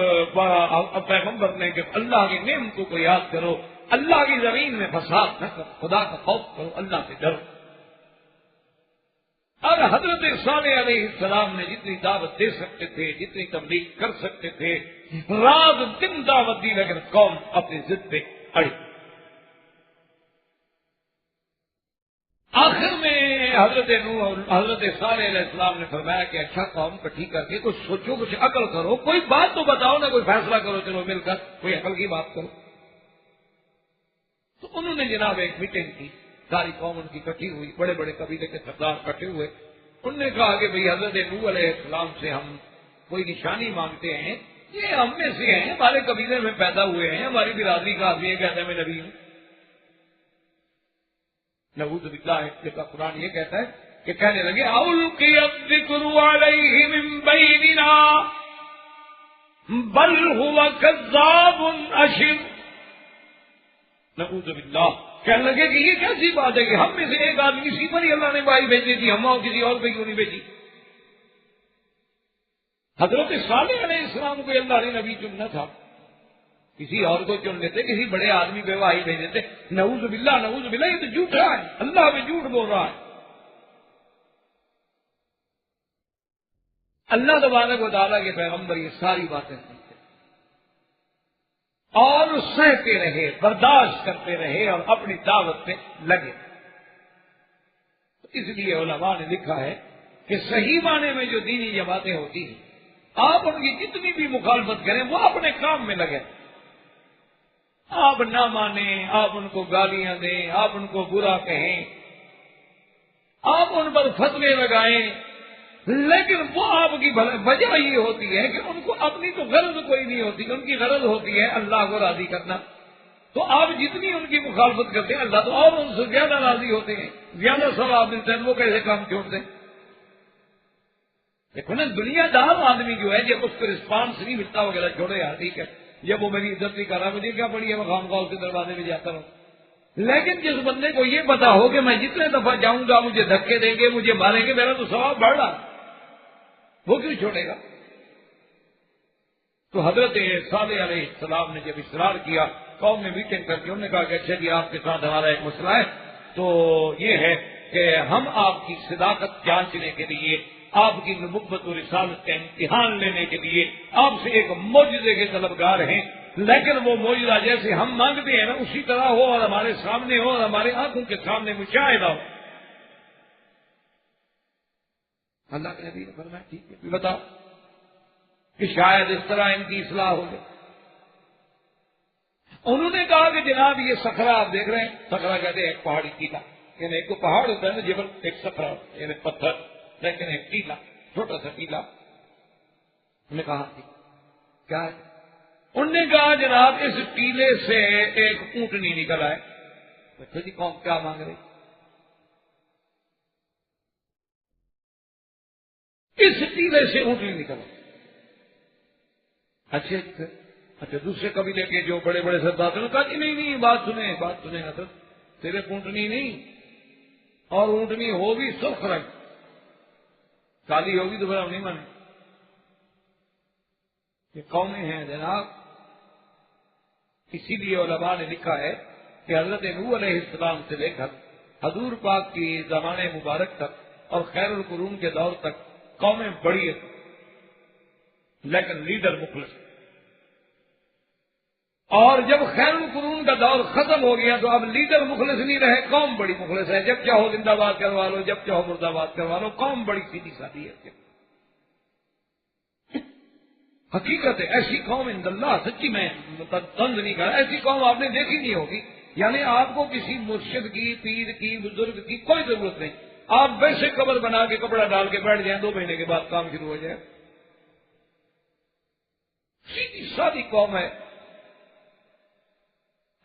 پیغمبر نے کہ اللہ کی نعمتوں کو یاد کرو، اللہ کی زمین میں فساد نہ کرو، خدا کا خوف کرو، اللہ سے ڈرو. اور حضرت صالح علیہ السلام نے جتنی دعوت دے سکتے تھے، جتنی تبلیغ کر سکتے تھے، رات دن دعوت دی، لیکن قوم اپنی ضد پہ اڑی. آخر میں حضرت صالح علیہ السلام نے فرمایا کہ اچھا قوم کٹھی کر کے کچھ سوچو، کچھ عقل کرو، کوئی بات تو بتاؤ نا، کوئی فیصلہ کرو، چلو مل کر کوئی عقل کی بات کرو. تو انہوں نے جناب ایک میٹنگ کی، ساری قوم ان کی کٹھی ہوئی، بڑے بڑے قبیلے کے سردار کٹھے ہوئے. انہوں نے کہا کہ بھئی حضرت نوح علیہ السلام سے ہم کوئی نشانی مانگتے ہیں، یہ ہم میں سے ہیں، ہمارے قبیلے میں پیدا ہوئے ہیں، ہماری برادری کا آدمی کہتا ہے میں نبی ہوں. نعوذ باللہ، کا قرآن یہ کہتا ہے کہ کہنے لگے اَلْقِیَ الذِّکْرُ عَلَیْہِ مِن بَیْنِنَا بَلْ هُوَ کَذَّابٌ أَشِرٌ. نعوذ باللہ، کہنے لگے کہ یہ کیسی بات ہے کہ ہم میں سے ایک آدمی اسی پر ہی اللہ نے بائی بھیجی تھی، ہم کسی اور پہ کیوں نہیں بھیجی. حضرت صالح علیہ السلام کو اللہ نے نبی چننا تھا، کسی اور کو چن لیتے، کسی بڑے آدمی پہ وحی بھیج دیتے۔ نعوذ باللہ نعوذ باللہ، یہ تو جھوٹا ہے، اللہ پہ جھوٹ بول رہا ہے۔ اللہ تبارک و تعالیٰ کے پیغمبر یہ ساری باتیں سنتے اور سہتے رہے، برداشت کرتے رہے اور اپنی دعوت پہ لگے۔ تو اس لیے علماء نے لکھا ہے کہ صحیح معنی میں جو دینی جماعتیں ہوتی ہیں، آپ ان کی جتنی بھی مخالفت کریں وہ اپنے کام میں لگے، آپ نہ مانیں، آپ ان کو گالیاں دیں، آپ ان کو برا کہیں، آپ ان پر فتوے لگائیں، لیکن وہ آپ کی وجہ یہ ہوتی ہے کہ ان کو اپنی تو غرض کوئی نہیں ہوتی، ان کی غرض ہوتی ہے اللہ کو راضی کرنا۔ تو آپ جتنی ان کی مخالفت کرتے ہیں، اللہ تو اور ان سے زیادہ راضی ہوتے ہیں، زیادہ ثواب ملتے ہیں، وہ کیسے کام چھوڑ دیں؟ دیکھو نا، دنیا دار آدمی جو ہے جب اس کو رسپانس نہیں ملتا وغیرہ چھوڑے یار ٹھیک ہے، جب وہ میری عزت نہیں کر رہا مجھے کیا پڑی ہے، میں خام خواہ اس کے دروازے میں جاتا ہوں۔ لیکن جس بندے کو یہ پتا ہو کہ میں جتنے دفعہ جاؤں گا مجھے دھکے دیں گے، مجھے ماریں گے، میرا تو ثواب بڑھ رہا، وہ کیوں چھوڑے گا؟ تو حضرت صالح علیہ السلام نے جب اصرار کیا، قوم میں میٹنگ کر کے انہوں نے کہا کہ اچھا جی آپ کے ساتھ ہمارا ایک مسئلہ ہے، تو یہ ہے کہ ہم آپ کی صداقت جانچنے کے لیے، آپ کی نبوت و رسالت کا امتحان لینے کے لیے آپ سے ایک معجزے کے طلبگار ہیں، لیکن وہ معجزہ جیسے ہم مانگتے ہیں نا اسی طرح ہو اور ہمارے سامنے ہو اور ہمارے آنکھوں کے سامنے مشاہدہ ہو۔ اللہ کے نبی نے فرمایا ٹھیک ہے، بتاؤ کہ شاید اس طرح ان کی اصلاح ہو جائے۔ انہوں نے کہا کہ جناب یہ صخرہ آپ دیکھ رہے ہیں، صخرہ کہتے ہیں ایک پہاڑی ٹیلا، یعنی ایک کو پہاڑ ہوتا ہے نا جبل، ایک صخرہ یعنی پتھر، لیکن ایک ٹیلا، چھوٹا سا ٹیلا۔ انہوں نے کہا کیا ہے؟ انہوں نے کہا جناب اس ٹیلے سے ایک اونٹنی نکل آئے۔ اچھا جی قوم کیا مانگ رہے؟ اس ٹیلے سے اونٹنی نکل آئے۔ اچھا دوسرے قبیلے کے جو بڑے بڑے سردار نے کہا کہ نہیں بات سنیں حضرت، صرف اونٹنی نہیں، اور اونٹنی ہو بھی سرخ رنگ، کالی ہوگی تو پھر ہم نہیں مانیں۔ یہ قومیں ہیں جناب، اسی لیے علماء نے لکھا ہے کہ حضرت نوح علیہ السلام سے لے کر حضور پاک کی زمانے مبارک تک اور خیر القرون کے دور تک قومیں بڑی ہیں لیکن لیڈر مخلص، اور جب خیر القرون کا دور ختم ہو گیا تو اب لیڈر مخلص نہیں رہے، قوم بڑی مخلص ہے، جب چاہو زندہ باد کروا لو، جب چاہو مردہ باد کروا لو، قوم بڑی سیدھی سادھی ہے۔ حقیقت ہے ایسی قوم عند اللہ، سچی میں طنز نہیں کر رہا، ایسی قوم آپ نے دیکھی نہیں ہوگی، یعنی آپ کو کسی مرشد کی، پیر کی، بزرگ کی کوئی ضرورت نہیں، آپ ویسے قبر بنا کے کپڑا ڈال کے بیٹھ جائیں، 2 مہینے کے بعد کام شروع ہو جائے، سیدھی سادی قوم ہے۔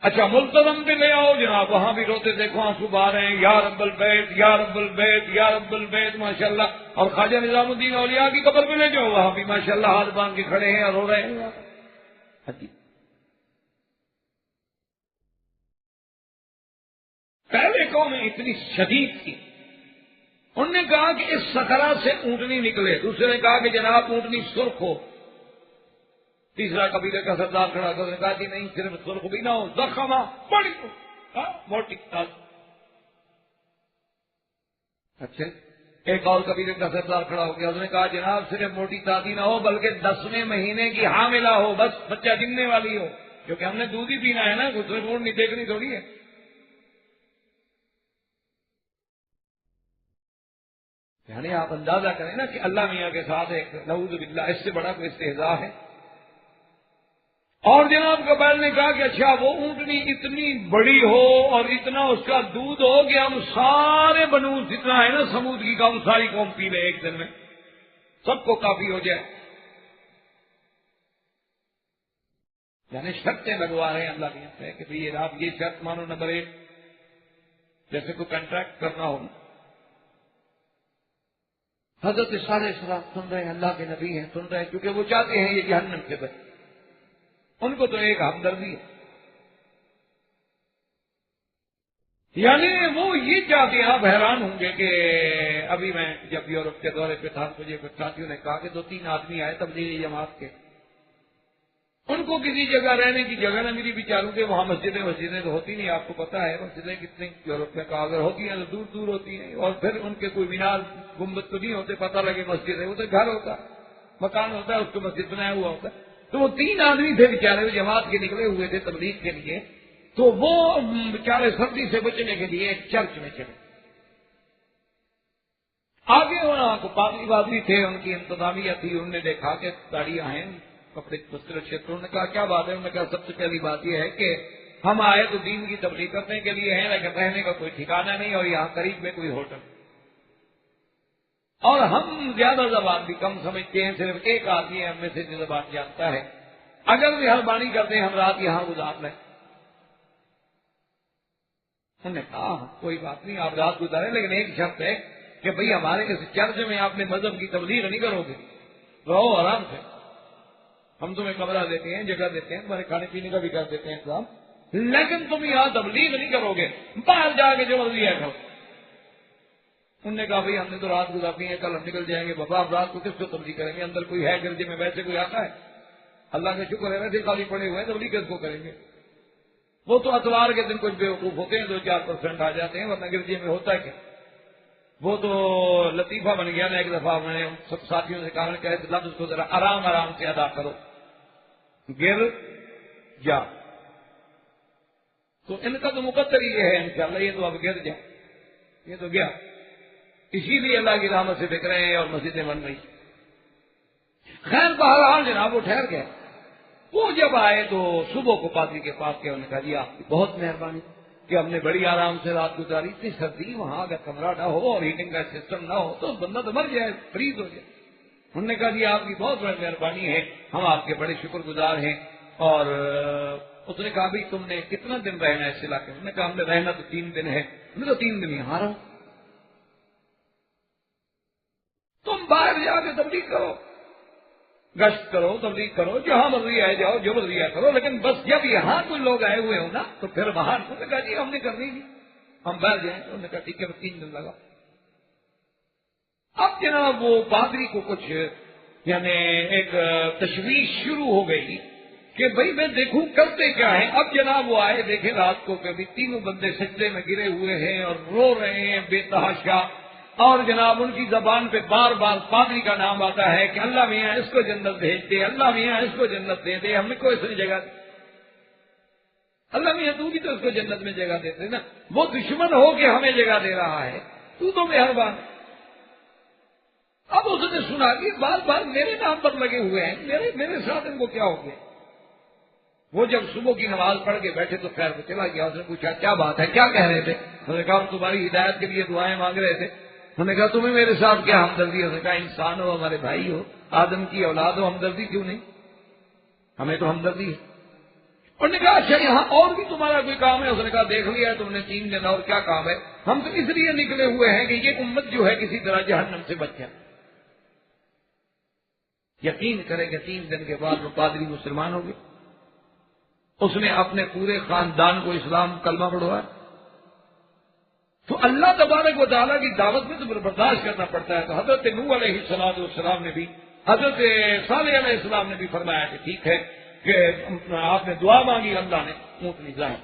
اچھا ملتزم پہ لے آؤ جناب، وہاں بھی روتے دیکھو آنسو بہا رہے ہیں، یا رب البیت یا رب البیت یا رب البیت ماشاءاللہ، اور خواجہ نظام الدین اولیاء کی قبر پہ لے جاؤ، وہاں بھی ماشاءاللہ ہاتھ باندھ کے کھڑے ہیں اور رو رہے ہیں۔ پہلے قومیں اتنی شدید تھی، انہوں نے کہا کہ اس صخرہ سے اونٹنی نکلے، دوسرے نے کہا کہ جناب اونٹنی سرخ ہو، تیسرا قبیلے کا سردار کھڑا کر نے کہا کہ نہیں صرف سرخ بھی نہ ہو، زخمہ بڑی موٹی تاز۔ اچھا ایک اور قبیلے کا سردار کھڑا ہو گیا، اس نے کہا جناب صرف موٹی تازی نہ ہو بلکہ 10ویں مہینے کی حاملہ ہو، بس بچہ جننے والی ہو، کیونکہ ہم نے دودھ ہی پینا ہے نا، کچھ روڈ نہیں دیکھنی تھوڑی ہے۔ یعنی آپ اندازہ کریں نا کہ اللہ میاں کے ساتھ ایک نعوذ باللہ اس سے بڑا کوئی استہزاء ہے۔ اور جناب قبائل نے کہا کہ اچھا وہ اونٹنی اتنی بڑی ہو اور اتنا اس کا دودھ ہو کہ ہم سارے بنو جتنا ہے نا سمود کی قوم ساری قوم پی لے ایک دن میں، سب کو کافی ہو جائے۔ یعنی شرطیں لگوا رہے ہیں اللہ کی سے کہ بھائی آپ یہ شرط مانو، نمبر 1 جیسے کوئی کنٹریکٹ کرنا ہو۔ حضرت صالح السلام سن رہے ہیں، اللہ کے نبی ہیں، سن رہے ہیں، کیونکہ وہ چاہتے ہیں یہ جہنم سے بچے، ان کو تو ایک ہمدردی ہے۔ یعنی وہ یہ چاہتے ہیں، آپ حیران ہوں گے کہ ابھی میں جب یورپ کے دورے پہ تھا، مجھے کچھ ساتھیوں نے کہا کہ 2-3 آدمی آئے تبلیغی جماعت کے، ان کو کسی جگہ رہنے کی جگہ نہ ملی بیچاروں کے، وہاں مسجدیں تو ہوتی نہیں، آپ کو پتا ہے مسجدیں کتنی یورپ میں، اگر ہوتی ہیں تو دور دور ہوتی ہیں، اور پھر ان کے کوئی مینار گنبد تو نہیں ہوتے، پتہ لگے مسجد ہے، وہ تو گھر ہوتا مکان ہوتا ہے، اس کو مسجد بنایا ہوا ہوتا ہے۔ تو وہ 3 آدمی تھے بیچارے، وہ جماعت کے نکلے ہوئے تھے تبلیغ کے لیے، تو وہ بیچارے سردی سے بچنے کے لیے ایک چرچ میں چلے، آگے وہاں کو پادری تھے، ان کی انتظامیہ تھی، انہوں نے دیکھا کہ گاڑیاں ہیں، کپڑے مختلف چھیتروں، نے کہا کیا بات ہے؟ انہوں نے کہا سب سے پہلی بات یہ ہے کہ ہم آئے تو دین کی تبلیغ کرنے کے لیے ہیں، لیکن رہنے کا کوئی ٹھکانہ نہیں، اور یہاں قریب میں کوئی ہوٹل، اور ہم زیادہ زبان بھی کم سمجھتے ہیں، صرف ایک آدمی ہے ہم میں سے جو زبان جانتا ہے، اگر مہربانی کرتے ہیں ہم رات یہاں گزار لیں۔ انہوں نے کہا کوئی بات نہیں، آپ رات گزاریں، لیکن ایک شرط ہے کہ بھئی ہمارے اس چرچ میں آپ نے مذہب کی تبلیغ نہیں کرو گے، رہو آرام سے، ہم تمہیں کمرہ دیتے ہیں، جگہ دیتے ہیں، تمہارے کھانے پینے کا بھی کر دیتے ہیں انتظام، لیکن تم یہاں تبلیغ نہیں کرو گے، باہر جا کے جو مرضی ہے کرو۔ انہوں نے کہا بھئی ہم نے تو رات گزارنی ہے، کل ہم نکل جائیں گے، بابا آپ رات کو کس کو تبلیغ کریں گے؟ اندر کوئی ہے گرجے میں؟ ویسے کوئی آتا ہے؟ اللہ کا شکر ہے ویسے خالی پڑے ہوئے ہیں، تبلیغ کس کو کریں گے؟ وہ تو اتوار کے دن کچھ بیوقوف ہوتے ہیں، 2-4% آ جاتے ہیں، ورنہ گرجے میں ہوتا ہے کیا؟ وہ تو لطیفہ بن گیا نا، ایک دفعہ میں نے سب ساتھیوں سے کہا کہ لفظ کو ذرا آرام آرام سے ادا کرو، گر جا، تو ان کا تو مقدر یہ ہے انشاءاللہ، یہ تو اب گر جا، یہ تو گیا، اسی لیے اللہ کی رحمت سے بک رہے ہیں اور مسجدیں بن رہی۔ خیر بہرحال جناب وہ ٹھہر گئے، وہ جب آئے تو صبح کو پادری کے پاس گئے، انہوں نے کہا جی آپ کی بہت مہربانی کہ ہم نے بڑی آرام سے رات گزاری، اتنی سردی، وہاں اگر کمرہ نہ ہو اور ہیٹنگ کا سسٹم نہ ہو تو بندہ تو مر جائے، فریز ہو جائے۔ انہوں نے کہا جی آپ کی بہت بڑی مہربانی ہے، ہم آپ کے بڑے شکر گزار ہیں، اور اس نے کہا بھائی تم نے کتنا دن رہنا ہے اس علاقے میں؟ انہوں نے کہا ہم نے رہنا تو 3 دن ہے۔ میں تو 3 دن یہاں رہا، تم باہر جا کے تبلیغ کرو، گشت کرو، تبلیغ کرو، جہاں مرضی آئے جاؤ، جو مرضی آئے کرو، لیکن بس جب یہاں کوئی لوگ آئے ہوئے ہوں نا تو پھر باہر۔ انہوں نے کہا جی ہم نے کرنی نہیں، ہم باہر جائیں۔ انہوں نے کہا ٹھیک ہے، 3 دن لگا۔ اب جناب وہ پادری کو کچھ یعنی ایک تشویش شروع ہو گئی کہ بھئی میں دیکھوں کرتے کیا ہیں۔ اب جناب وہ آئے، دیکھیں رات کو کبھی 3 بندے سجدے میں گرے ہوئے ہیں اور رو رہے ہیں بے تحاشا، اور جناب ان کی زبان پہ بار بار پادری کا نام آتا ہے کہ اللہ میاں اس کو جنت بھیج دے، اللہ میاں اس کو جنت دے دے، ہم نے کوئی اس جگہ، اللہ میاں تو بھی تو اس کو جنت میں جگہ دیتے نا، وہ دشمن ہو کے ہمیں جگہ دے رہا ہے، تو مہربان۔ اب اس نے سنا کہ بار بار میرے نام پر لگے ہوئے ہیں، میرے ساتھ ان کو کیا ہو گیا۔ وہ جب صبح کی نماز پڑھ کے بیٹھے تو خیر کو چلا گیا، اس نے پوچھا کیا بات ہے، کیا کہہ رہے تھے؟ انہوں نے کہا ہم تمہاری ہدایت کے لیے دعائیں مانگ رہے تھے۔ انہوں نے کہا تمہیں میرے ساتھ کیا ہمدردی؟ اس نے کہا انسان ہو، ہمارے بھائی ہو، آدم کی اولاد ہو، ہمدردی کیوں نہیں؟ ہمیں تو ہمدردی ہے۔ انہوں نے کہا اچھا یہاں اور بھی تمہارا کوئی کام ہے؟ اس نے کہا دیکھ لیا ہے تم نے 3 دن، اور کیا کام ہے؟ ہم تو اس لیے نکلے ہوئے ہیں کہ یہ امت جو ہے کسی طرح جہنم سے بچ جائے۔ یقین کرے کہ 3 دن کے بعد وہ پادری مسلمان ہو گئے، اس نے اپنے پورے خاندان کو اسلام کلمہ پڑھوایا۔ تو اللہ تبارک و تعالیٰ کی دعوت میں تو برداشت کرنا پڑتا ہے۔ تو حضرت نوح علیہ السلام نے بھی، حضرت صالح علیہ السلام نے بھی فرمایا کہ ٹھیک ہے کہ آپ نے دعا مانگی، اللہ نے اونٹنی ظاہر،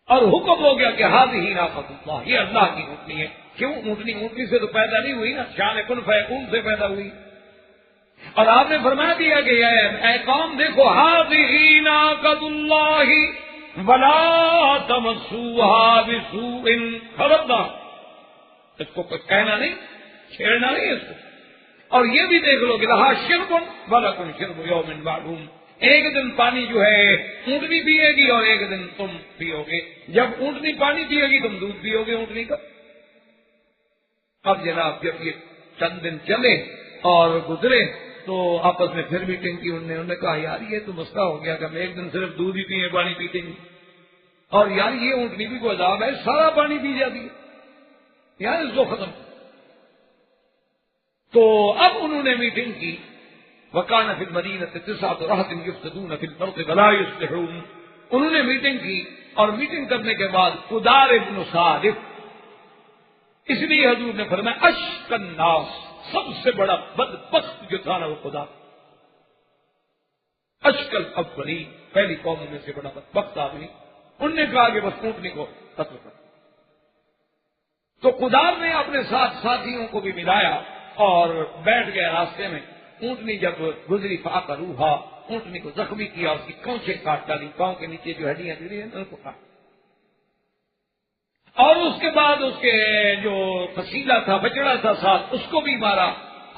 اور حکم ہو گیا کہ ہذہ ناقۃ اللہ، یہ اللہ کی اونٹنی ہے۔ کیوں؟ اونٹنی سے تو پیدا نہیں ہوئی نا، شان کن فیکون سے پیدا ہوئی، اور آپ نے فرما دیا کہ اے قوم دیکھو، ہذہ ناقۃ اللہ ولا تمسوها بسوء، خبردار اس کو کہنا نہیں، چھیڑنا نہیں اس کو، اور یہ بھی دیکھ لو کہ لہا شرب ولکم شرب یوم معلوم، ایک دن پانی جو ہے اونٹنی پیے گی اور ایک دن تم پیو گے، جب اونٹنی پانی پیے گی تم دودھ پیو گے اونٹنی کا۔ اب جناب جب یہ چند دن چلے اور گزرے تو آپس میں پھر میٹنگ کی، انہوں نے کہا یار یہ تو مسئلہ ہو گیا کہ ہم ایک دن صرف دودھ ہی پیئے، پانی پیتے نہیں، اور یار یہ اونٹنی بھی کوئی عذاب ہے، سارا پانی پی جاتی ہے، یار اس کو ختم۔ تو اب انہوں نے میٹنگ کی، وَكَانَ فِي الْمَدِينَةِ 9 رَهْطٌ يُفْسِدُونَ فِي الْأَرْضِ وَلَا يُصْلِحُونَ، انہوں نے میٹنگ کی اور میٹنگ کرنے کے بعد قدار ابن صادق، اس لیے حضور نے فرمایا اشق الناس، سب سے بڑا بدبخت جو تھا نا وہ قدار، اشق الاولی، پہلی قوموں میں سے بڑا بدبخت آدمی، انہوں نے کہا کہ بس اونٹنی کو قتل کر۔ تو قدار نے اپنے ساتھ ساتھیوں کو بھی ملایا اور بیٹھ گئے راستے میں۔ اونٹنی جب گزری فعقروہا، اونٹنی کو زخمی کیا، اس کی کونچے کاٹ ڈالی، پاؤں کے نیچے جو ہڈیاں گری ہیں ان کو کاٹ، اور اس کے بعد اس کے جو فصیلہ تھا، بچڑا تھا ساتھ، اس کو بھی مارا،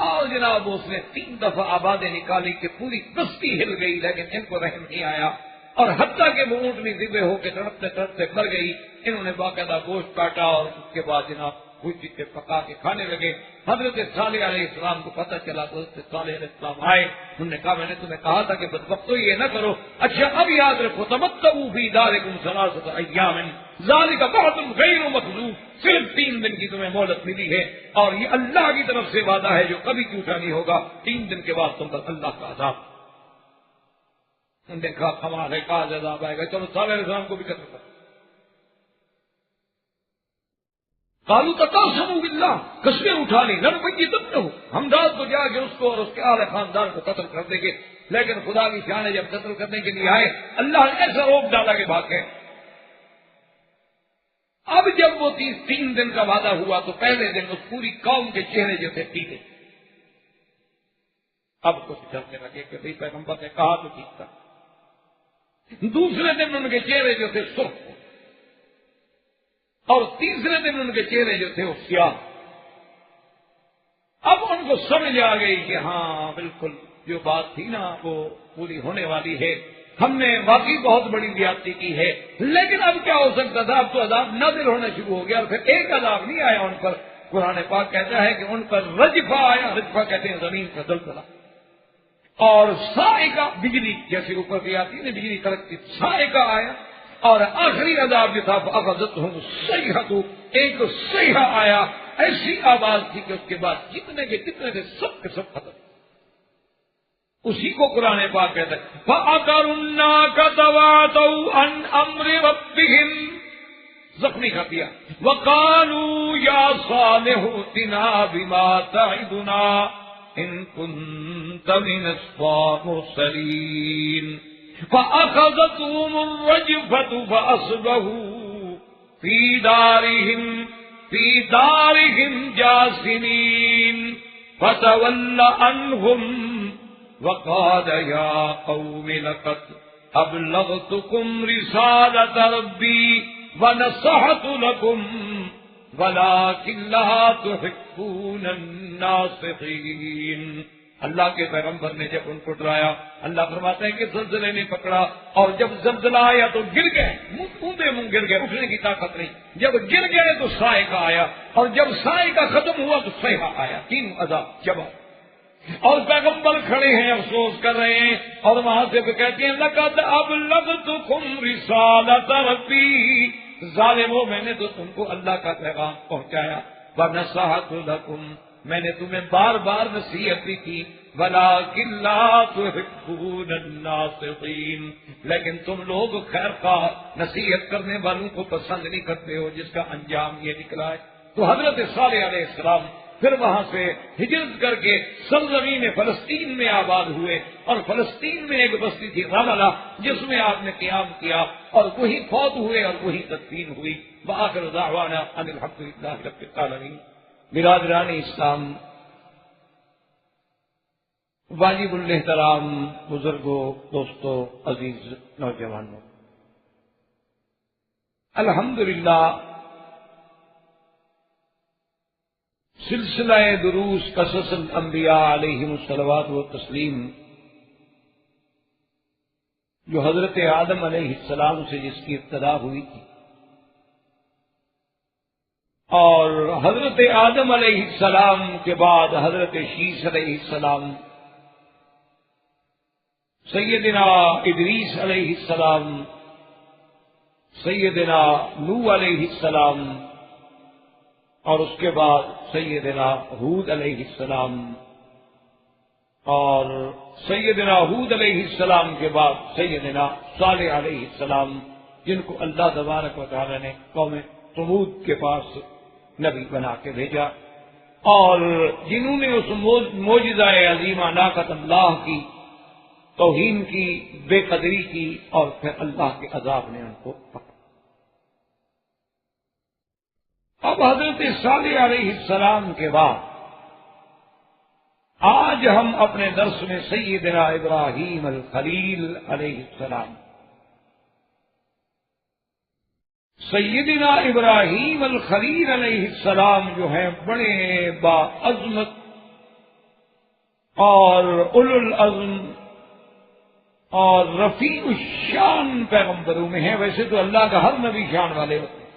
اور جناب اس نے 3 دفعہ آبادیں نکالی کہ پوری بستی ہل گئی، لیکن ان کو رحم نہیں آیا، اور حتیٰ کہ وہ اونٹنی ذبح ہو کے تڑپتے تڑپتے مر گئی۔ انہوں نے باقاعدہ گوشت کاٹا اور اس کے بعد جناب کوئی چیزیں پکا کے کھانے لگے۔ حضرت صالح علیہ السلام کو پتہ چلا تو حضرت صالح علیہ السلام آئے، انہوں نے کہا میں نے تمہیں کہا تھا کہ بدبختو یہ نہ کرو، اچھا اب یاد رکھو تمتعوا فی دارکم 3 ایام ذالک بعد غیر مکذوب، صرف 3 دن کی تمہیں مہلت ملی ہے، اور یہ اللہ کی طرف سے وعدہ ہے جو کبھی جھوٹا نہیں ہوگا، 3 دن کے بعد تم پر اللہ کا عذاب۔ انہوں نے کہا کمال ہے، کہا عذاب آئے گا، چلو صالح علیہ السلام کو بھی قتل کرو۔ قالوا تقاسموا باللہ، قسمیں اٹھا لی، لنبیتنہ، ہم رات کو جا کے اس کو اور اس کے اہل خاندان کو قتل کر دیں گے، لیکن خدا کی شان ہے جب قتل کرنے کے لیے آئے اللہ نے ایسا روک ڈالا کہ بھاگ گئے۔ اب جب وہ 3 دن کا وعدہ ہوا تو پہلے دن اس پوری قوم کے چہرے جو تھے پیلے، اب کچھ ڈرنے لگے کہ بھئی پیغمبر نے کہا تو ٹھیک تھا۔ دوسرے دن ان کے چہرے جو تھے سرخ، اور تیسرے دن ان کے چہرے جو تھے وہ سیاہ۔ اب ان کو سمجھ آ گئی کہ ہاں بالکل جو بات تھی نا وہ پوری ہونے والی ہے، ہم نے واقعی بہت بڑی زیادتی کی ہے، لیکن اب کیا ہو سکتا تھا، اب تو عذاب نازل ہونا شروع ہو گیا، اور پھر ایک عذاب نہیں آیا ان پر، قرآن پاک کہتا ہے کہ ان پر رجفہ آیا، رجفہ کہتے ہیں زمین کا زلزلہ، اور صاعقہ، بجلی جیسے اوپر کی آتی ہے بجلی کڑکتی، صاعقہ آیا، اور آخری عذاب جو تھا فأخذتهم الصیحۃ، ایک صیحہ آیا، ایسی آواز تھی کہ اس کے بعد جتنے کے سب کے سب ختم۔ اسی کو قرآن پاک کہتا ہے فَعَقَرُوا النَّاقَةَ وَعَتَوْا عَنْ أَمْرِ رَبِّهِمْ، زخمی کر دیا، وَقَالُوا يَا صَالِحُ ائْتِنَا بِمَا تَعِدُنَا إِن كُنتَ مِنَ الْمُرْسَلِينَ فَأَخَذَتْهُمُ الرَّجْفَةُ فَأَصْبَحُوا فِي دَارِهِمْ جَاثِمِينَ فَتَوَلَّ عَنْهُمْ وَقَالَ يَا قَوْمِ لَقَدْ أَبْلَغْتُكُمْ رِسَالَةَ رَبِّي وَنَصَحْتُ لَكُمْ وَلَكِنْ لَا تُحِبُّونَ النَّاصِحِينَ۔ اللہ کے پیغمبر نے جب ان کو ڈرایا، اللہ فرماتے ہیں کہ زلزلے نے پکڑا، اور جب زلزلہ آیا تو گر گئے، اونڈے منہ گر گئے، اٹھنے کی طاقت نہیں، جب گر گئے تو صاعقہ آیا، اور جب صاعقہ ختم ہوا تو صیحہ آیا، 3 عذاب جمع، اور پیغمبر کھڑے ہیں افسوس کر رہے ہیں، اور وہاں سے وہ کہتے ہیں لقد ابلغتکم رسالۃ ربی، ظالمو میں نے تو تم کو اللہ کا پیغام پہنچایا، ونصحت لکم، میں نے تمہیں بار بار نصیحت بھی کی، ولیکن لا تحبون الناصحین، لیکن تم لوگ خیر خواہ نصیحت کرنے والوں کو پسند نہیں کرتے ہو، جس کا انجام یہ نکلا ہے۔ تو حضرت صالح علیہ السلام پھر وہاں سے ہجرت کر کے سرزمین فلسطین میں آباد ہوئے، اور فلسطین میں ایک بستی تھی رملہ، جس میں آپ نے قیام کیا، اور وہی فوت ہوئے اور وہی تدفین ہوئی۔ وآخر دعوانا ان الحمد للہ رب العالمین۔ برادران اسلام، واجب الاحترام بزرگوں، دوستوں، عزیز نوجوانوں، الحمدللہ سلسلہ دروس قصص الانبیاء علیہم الصلوات و تسلیم، جو حضرت آدم علیہ السلام سے جس کی ابتدا ہوئی تھی، اور حضرت آدم علیہ السلام کے بعد حضرت شیس علیہ السلام، سیدنا ادریس علیہ السلام، سیدنا نوح علیہ السلام، اور اس کے بعد سیدنا ہود علیہ السلام، اور سیدنا ہود علیہ السلام کے بعد سیدنا صالح علیہ السلام، جن کو اللہ تبارک و تعالی نے قوم ثمود کے پاس نبی بنا کے بھیجا، اور جنہوں نے اس معجزہ عظیمہ ناقۃ اللہ کی توہین کی، بے قدری کی، اور پھر اللہ کے عذاب نے ان کو پکڑا۔ اب حضرت صالح علیہ السلام کے بعد آج ہم اپنے درس میں سیدنا ابراہیم الخلیل علیہ السلام، سیدنا ابراہیم الخلیل علیہ السلام جو ہیں بڑے باعظمت اور اولو العزم اور رفیع الشان پیغمبروں میں ہیں۔ ویسے تو اللہ کا ہر نبی شان والے ہوتے ہیں،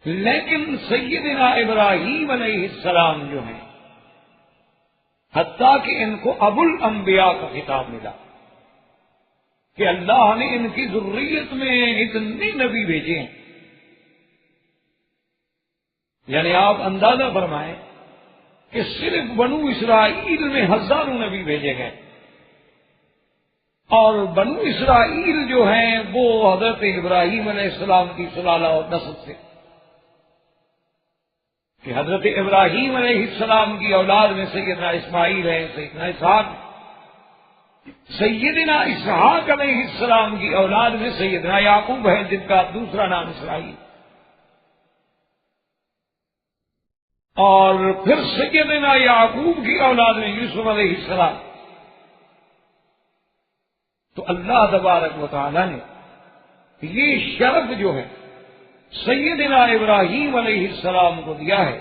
لیکن سیدنا ابراہیم علیہ السلام جو ہیں، حتیٰ کہ ان کو ابو الانبیاء کا خطاب ملا کہ اللہ نے ان کی ذریت میں اتنے نبی بھیجے ہیں، یعنی آپ اندازہ فرمائیں کہ صرف بنو اسرائیل میں ہزاروں نبی بھیجے گئے، اور بنو اسرائیل جو ہیں وہ حضرت ابراہیم علیہ السلام کی سلالہ اور نسل سے، کہ حضرت ابراہیم علیہ السلام کی اولاد میں سیدنا اسماعیل ہے، سیدنا اسحاق، سیدنا اسحاق علیہ السلام کی اولاد میں سیدنا یعقوب ہے، جن کا دوسرا نام اسرائیل، اور پھر سیدنا یعقوب کی اولاد میں یوسف علیہ السلام۔ تو اللہ تبارک و تعالی نے یہ شرف جو ہے سیدنا ابراہیم علیہ السلام کو دیا ہے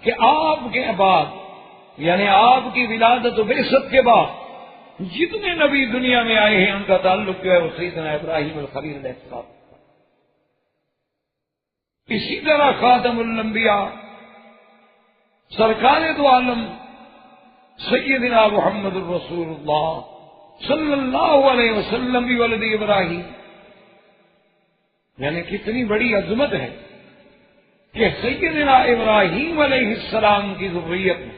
کہ آپ کے بعد، یعنی آپ کی ولادت و بعثت کے بعد جتنے نبی دنیا میں آئے ہیں ان کا تعلق جو ہے وہ سیدنا ابراہیم الخلیل علیہ السلام۔ اسی طرح خاتم الانبیاء سرکار دو عالم سیدنا محمد الرسول اللہ صلی اللہ علیہ وسلم بھی ولد ابراہیم، یعنی کتنی بڑی عظمت ہے کہ سیدنا ابراہیم علیہ السلام کی ذریت میں،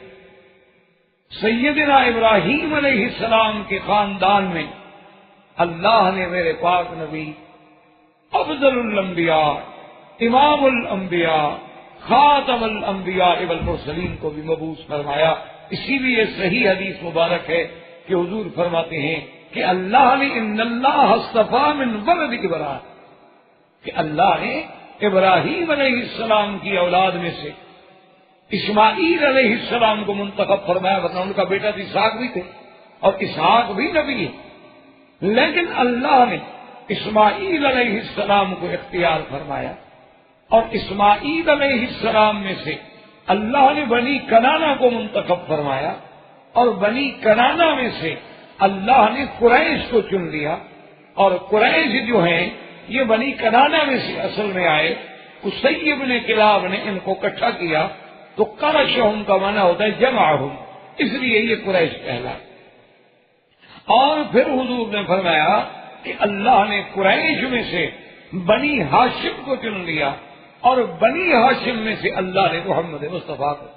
سیدنا ابراہیم علیہ السلام کے خاندان میں اللہ نے میرے پاک نبی افضل الانبیاء، امام الانبیاء، خاتم الانبیاء والمرسلین کو بھی مبعوث فرمایا۔ اسی لیے صحیح حدیث مبارک ہے کہ حضور فرماتے ہیں کہ اللہ نے ان اللہ اصطفیٰ من ولد ابراہیم، کہ اللہ نے ابراہیم علیہ السلام کی اولاد میں سے اسماعیل علیہ السلام کو منتخب فرمایا، ورنہ ان کا بیٹا تو اسحاق بھی تھے، اور اسحاق بھی نبی ہے، لیکن اللہ نے اسماعیل علیہ السلام کو اختیار فرمایا، اور اسماعیل علیہ السلام میں سے اللہ نے بنی کنانہ کو منتخب فرمایا، اور بنی کنانہ میں سے اللہ نے قریش کو چن لیا، اور قریش جو ہیں یہ بنی کنانہ میں سے اصل میں آئے۔ قصی بن کلاب نے ان کو اکٹھا کیا، تو قرشہم کا معنی ہوتا ہے جمعہم، اس لیے یہ قریش کہلائے۔ اور پھر حضور نے فرمایا کہ اللہ نے قریش میں سے بنی ہاشم کو چن لیا، اور بنی ہاشم میں سے اللہ نے محمد مصطفیٰ کو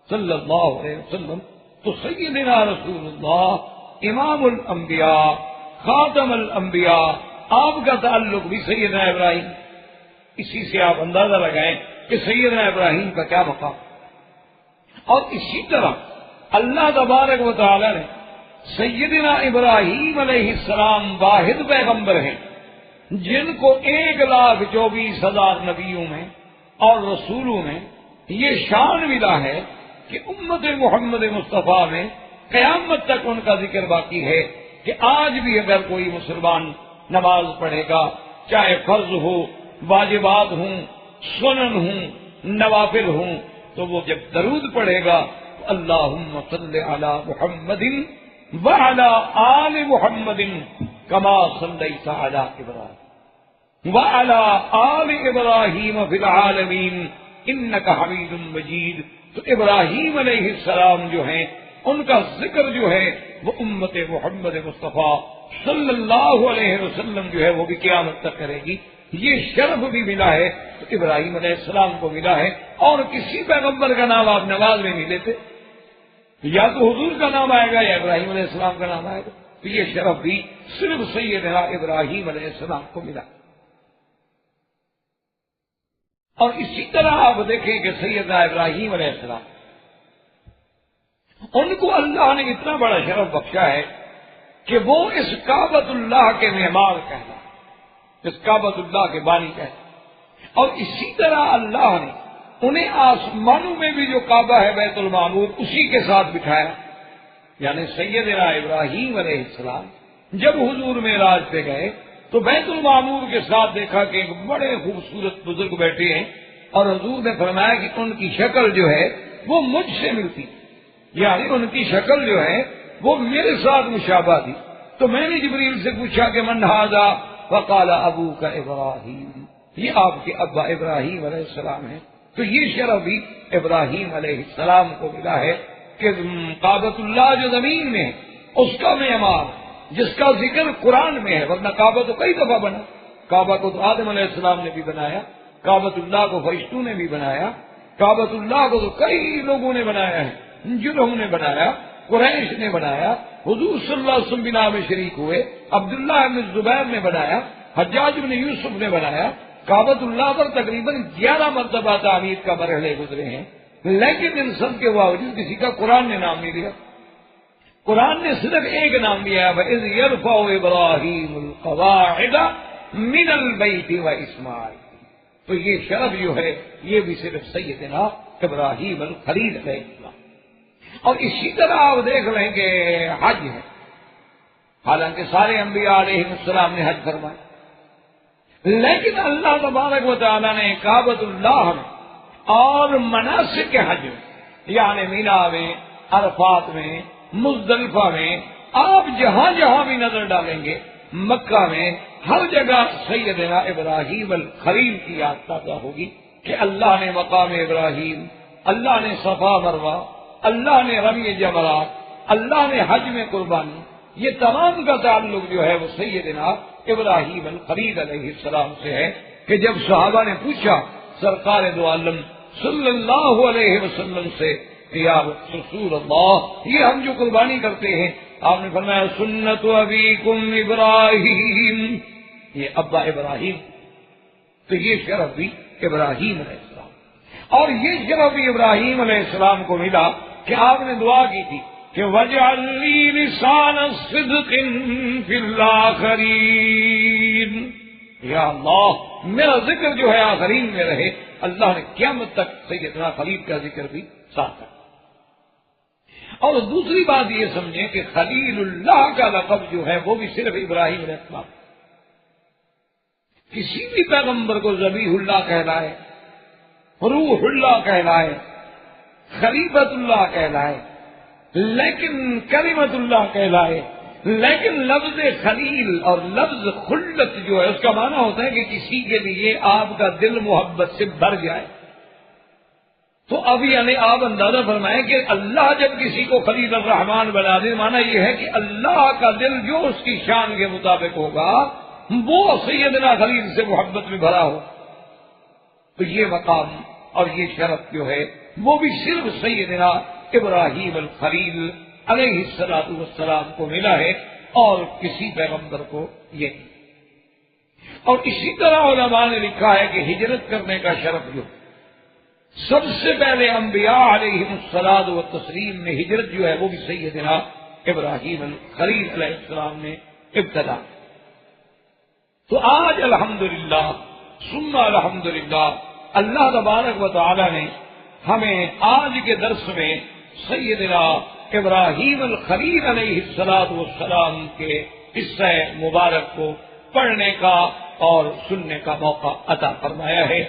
صلی اللہ علیہ وسلم۔ تو سیدنا رسول اللہ امام الانبیاء، خاتم الانبیاء، آپ کا تعلق بھی سیدنا ابراہیم، اسی سے آپ اندازہ لگائیں کہ سیدنا ابراہیم کا کیا مقام۔ اور اسی طرح اللہ تبارک و تعالی نے سیدنا ابراہیم علیہ السلام واحد پیغمبر ہیں جن کو 1,24,000 نبیوں میں اور رسولوں میں یہ شان ملا ہے کہ امت محمد مصطفیٰ میں قیامت تک ان کا ذکر باقی ہے کہ آج بھی اگر کوئی مسلمان نماز پڑھے گا، چاہے فرض ہو، واجبات ہوں، سنن ہوں، نوافل ہوں، تو وہ جب درود پڑھے گا تو اللہم صلی علی محمد وعلی آل محمد کما صلیت علی ابراہیم وعلی آل ابراہیم فی العالمین انک حمید مجید۔ تو ابراہیم علیہ السلام جو ہیں ان کا ذکر جو ہے وہ امت محمد مصطفیٰ صلی اللہ علیہ وسلم جو ہے وہ بھی قیامت تک کرے گی۔ یہ شرف بھی ملا ہے تو ابراہیم علیہ السلام کو ملا ہے، اور کسی پیغمبر کا نام آپ نماز میں نہیں لیتے، یا تو حضور کا نام آئے گا یا ابراہیم علیہ السلام کا نام آئے گا۔ تو یہ شرف بھی صرف سیدنا ابراہیم علیہ السلام کو ملا۔ اور اسی طرح آپ دیکھیں کہ سیدنا ابراہیم علیہ السلام ان کو اللہ نے اتنا بڑا شرف بخشا ہے کہ وہ اس کعبۃ اللہ کے معمار کہنا، اس کعبۃ اللہ کے بانی کہنا۔ اور اسی طرح اللہ نے انہیں آسمانوں میں بھی جو کعبہ ہے بیت المعمور اسی کے ساتھ بٹھایا۔ یعنی سیدنا ابراہیم علیہ السلام جب حضور معراج پہ گئے تو بیت المعمور کے ساتھ دیکھا کہ ایک بڑے خوبصورت بزرگ بیٹھے ہیں، اور حضور نے فرمایا کہ ان کی شکل جو ہے وہ مجھ سے ملتی، یعنی ان کی شکل جو ہے وہ میرے ساتھ مشابہ تھی۔ تو میں نے جبریل سے پوچھا کہ من ھذا؟ فقال ابوک ابراہیم، یہ آپ کے ابا ابراہیم علیہ السلام ہیں۔ تو یہ شرف بھی ابراہیم علیہ السلام کو ملا ہے کہ کعبۃ اللہ جو زمین میں ہے اس کا معمار جس کا ذکر قرآن میں ہے، ورنہ کعبہ تو کئی دفعہ بنا۔ کعبہ کو تو آدم علیہ السلام نے بھی بنایا، کعبۃ اللہ کو فرشتوں نے بھی بنایا، کعبۃ اللہ کو تو کئی لوگوں نے بنایا ہے، جنہوں نے بنایا، قریش نے بنایا، حضور صلی اللہ علیہ وسلم بنا میں شریک ہوئے، عبداللہ بن زبیر نے بنایا، حجاج بن یوسف نے بنایا۔ کعبۃ اللہ پر تقریباً 11 مرتبہ تعمیر کا مرحلے گزرے ہیں، لیکن ان سب کے باوجود کسی کا قرآن نے نام نہیں لیا۔ قرآن نے صرف ایک نام لیا، وَإِذْ يَرْفَعُ إِبْرَاهِيمُ الْقَوَاعِدَ مِنَ الْبَيْتِ وَإِسْمَاعِيلُ۔ تو یہ شرف جو ہے یہ بھی صرف سیدنا ابراہیم الخلیل علیہ السلام۔ اور اسی طرح آپ دیکھ لیں کہ حج ہے، حالانکہ سارے انبیاء علیہ السلام نے حج فرمایا، لیکن اللہ تبارک و تعالیٰ نے کعبۃ اللہ میں اور مناسک کے حج میں، یعنی مینا میں، عرفات میں، مزدلفہ میں، آپ جہاں جہاں بھی نظر ڈالیں گے، مکہ میں ہر جگہ سیدنا ابراہیم الخلیل کی یاد تازہ ہوگی کہ اللہ نے مقام ابراہیم، اللہ نے صفا مروہ، اللہ نے رمی جمرات، اللہ نے حج میں قربانی، یہ تمام کا تعلق جو ہے وہ سیدنا ابراہیم الخلیل علیہ السلام سے ہے کہ جب صحابہ نے پوچھا سرکار دو عالم صلی اللہ علیہ وسلم سے کہ یا رسول اللہ یہ ہم جو قربانی کرتے ہیں، آپ نے فرمایا سنت ابیکم ابراہیم، یہ ابا ابراہیم۔ تو یہ شرف بھی ابراہیم علیہ السلام، اور یہ شرف بھی ابراہیم علیہ السلام کو ملا کہ آپ نے دعا کی تھی کہ وَاجْعَلْ لِي لِسَانَ صِدْقٍ فِي الْآخِرِينَ، یا اللہ میرا ذکر جو ہے آخرین میں رہے۔ اللہ نے قیامت تک سیدنا خلیل کا ذکر بھی ساتھ رکھا۔ اور دوسری بات یہ سمجھیں کہ خلیل اللہ کا لقب جو ہے وہ بھی صرف ابراہیم علیہ السلام، کسی بھی پیغمبر کو ذبیح اللہ کہلائے، روح اللہ کہلائے، خلیفۃ اللہ کہلائے، لیکن کلمت اللہ کہلائے، لیکن لفظ خلیل اور لفظ خلت جو ہے اس کا معنی ہوتا ہے کہ کسی کے لیے آپ کا دل محبت سے بھر جائے۔ تو اب یعنی آپ اندازہ فرمائیں کہ اللہ جب کسی کو خلیل الرحمان بنا دے، معنی یہ ہے کہ اللہ کا دل جو اس کی شان کے مطابق ہوگا وہ سیدنا خلیل سے محبت میں بھرا ہو۔ تو یہ مقام اور یہ شرف جو ہے وہ بھی صرف سیدنا ابراہیم الخلیل علیہ السلام کو ملا ہے اور کسی پیغمبر کو یہ نہیں۔ اور اسی طرح علماء نے لکھا ہے کہ ہجرت کرنے کا شرف جو سب سے پہلے انبیاء علیہ الصلاۃ والتسلیم میں ہجرت جو ہے وہ بھی سیدنا ابراہیم الخلیل علیہ السلام نے ابتدا۔ تو آج الحمدللہ ثم الحمدللہ اللہ تبارک و تعالی نے ہمیں آج کے درس میں سیدنا ابراہیم الخلیل علیہ السلام کے قصہ مبارک کو پڑھنے کا اور سننے کا موقع عطا فرمایا ہے۔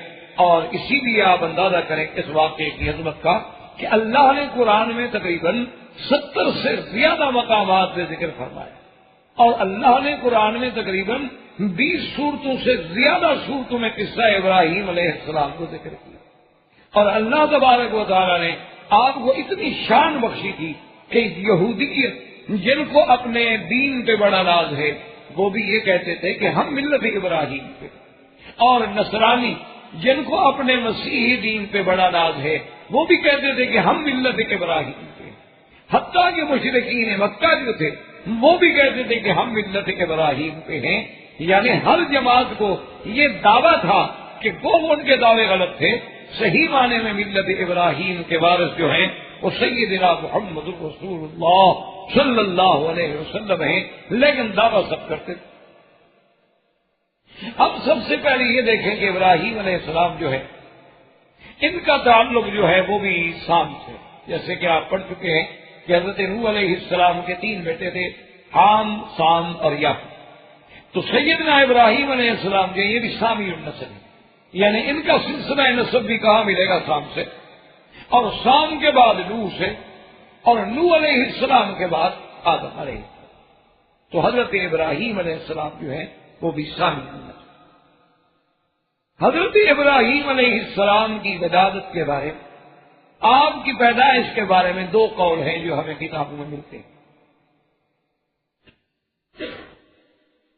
اور اسی لیے آپ اندازہ کریں اس واقعے کی عظمت کا کہ اللہ نے قرآن میں تقریباً 70 سے زیادہ مقامات سے ذکر فرمایا، اور اللہ نے قرآن میں تقریباً 20 صورتوں سے زیادہ صورتوں میں قصہ ابراہیم علیہ السلام کو ذکر کیا۔ اور اللہ تبارک و تعالیٰ نے آپ کو اتنی شان بخشی تھی کہ یہودیت جن کو اپنے دین پہ بڑا ناز ہے وہ بھی یہ کہتے تھے کہ ہم ملت ابراہیم پہ، اور نصرانی جن کو اپنے مسیحی دین پہ بڑا ناز ہے وہ بھی کہتے تھے کہ ہم ملت ابراہیم پہ، حتیٰ کہ مشرکین مکہ جو تھے وہ بھی کہتے تھے کہ ہم ملت ابراہیم پہ ہیں، یعنی ہر جماعت کو یہ دعویٰ تھا کہ وہ ان کے دعوے غلط تھے، صحیح معنی میں ملت ابراہیم کے وارث جو ہیں وہ سیدنا محمد رسول اللہ صلی اللہ علیہ وسلم ہیں، لیکن دعویٰ سب کرتے تھے۔ اب سب سے پہلے یہ دیکھیں کہ ابراہیم علیہ السلام جو ہے ان کا تعلق جو ہے وہ بھی سام سے، جیسے کہ آپ پڑھ چکے ہیں کہ حضرت نوح علیہ السلام کے 3 بیٹے تھے، حام، سام اور یافت۔ تو سیدنا ابراہیم علیہ السلام جو یہ بھی سامی النسل ہے، یعنی ان کا سلسلہ نسب بھی کہاں ملے گا؟ سام سے، اور سام کے بعد نوح سے، اور نوح علیہ السلام کے بعد آدم علیہ السلام۔ تو حضرت ابراہیم علیہ السلام جو ہے وہ بھی سامی النسل۔ حضرت ابراہیم علیہ السلام کی ولادت کے بارے میں، آپ کی پیدائش کے بارے میں 2 قول ہیں جو ہمیں کتابوں میں ملتے ہیں۔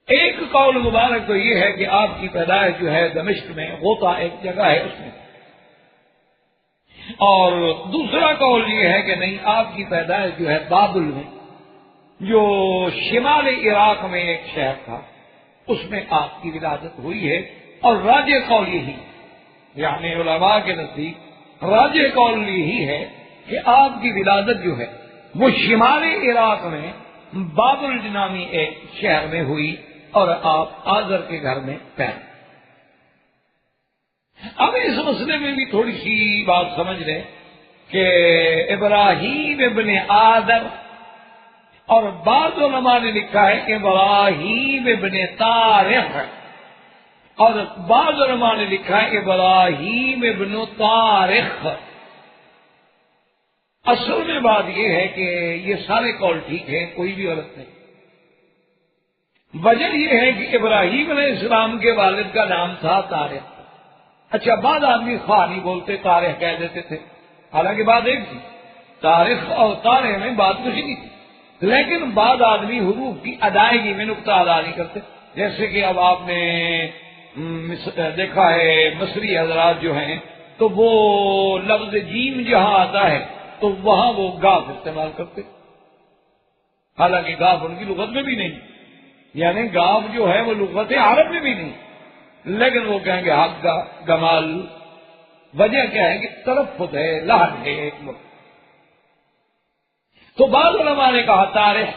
ایک قول مبارک تو یہ ہے کہ آپ کی پیدائش جو ہے دمشق میں، غوطہ ایک جگہ ہے اس میں، اور دوسرا قول یہ ہے کہ نہیں، آپ کی پیدائش جو ہے بابل میں، جو شمال عراق میں ایک شہر تھا، اس میں آپ کی ولادت ہوئی ہے۔ اور راجح قول یہی، یعنی علماء کے نزدیک راجح قول یہی ہے کہ آپ کی ولادت جو ہے وہ شمال عراق میں بابل نامی ایک شہر میں ہوئی، اور آپ آذر کے گھر میں پیدا۔ اب اس مسئلے میں بھی تھوڑی سی بات سمجھ لیں کہ ابراہیم ابن آذر، اور بعض علماء نے لکھا ہے کہ ابراہیم ابن طارق، اور بعض علماء نے لکھا ہے ابراہیم ابن طارق۔ اصل میں بات یہ ہے کہ یہ سارے قول ٹھیک ہیں، کوئی بھی غلط نہیں۔ وجہ یہ ہے کہ ابراہیم علیہ السلام کے والد کا نام تھا طارق۔ اچھا، بعض آدمی خواہ نہیں بولتے، طارق کہہ دیتے تھے، حالانکہ بات ایک تھی، طارق اور طارق میں بات کچھ نہیں تھی، لیکن بعض آدمی حروف کی ادائیگی میں نقطہ ادا نہیں کرتے۔ جیسے کہ اب آپ نے دیکھا ہے مصری حضرات جو ہیں تو وہ لفظ جیم جہاں آتا ہے تو وہاں وہ گاف استعمال کرتے، حالانکہ گاف ان کی لغت میں بھی نہیں، یعنی گاف جو ہے وہ لغت عرب میں بھی نہیں، لیکن وہ کہیں گے حق گمال۔ وجہ کیا ہے کہ تلفظ ہے، لہن ہے ایک وقت۔ تو بعض علماء نے کہا طارق،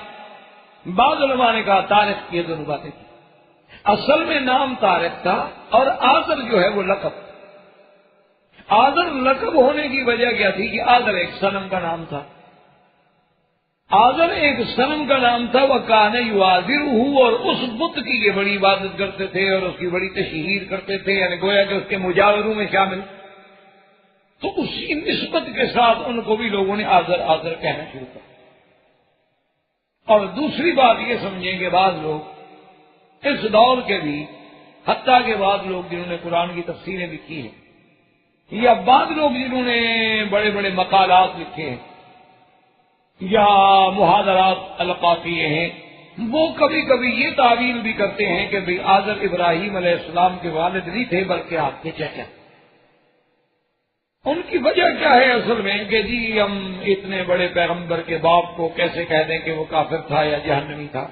بعض علماء نے کہا طارق، یہ دونوں باتیں تھیں۔ اصل میں نام طارق تھا، اور آذر جو ہے وہ لقب۔ آذر لقب ہونے کی وجہ کیا تھی کہ آذر ایک صنم کا نام تھا، آذر ایک صنم کا نام تھا، وہ کان یعاذرہ، اور اس بت کی یہ بڑی عبادت کرتے تھے اور اس کی بڑی تشہیر کرتے تھے، یعنی گویا کہ اس کے مجاوروں میں شامل۔ تو اسی نسبت کے ساتھ ان کو بھی لوگوں نے آذر آذر کہنا شروع کر۔ اور دوسری بات یہ سمجھیں کہ بعض لوگ اس دور کے بھی، حتیٰ کہ بعض لوگ جنہوں نے قرآن کی تفسیریں لکھی ہیں، یا بعض لوگ جنہوں نے بڑے بڑے مقالات لکھے ہیں یا محاضرات القافیے ہیں، وہ کبھی کبھی یہ تعویل بھی کرتے ہیں کہ بھئی آذر ابراہیم علیہ السلام کے والد نہیں تھے بلکہ آپ کے چچا۔ ان کی وجہ کیا ہے اصل میں کہ جی ہم اتنے بڑے پیغمبر کے باپ کو کیسے کہہ دیں کہ وہ کافر تھا یا جہنمی تھا؟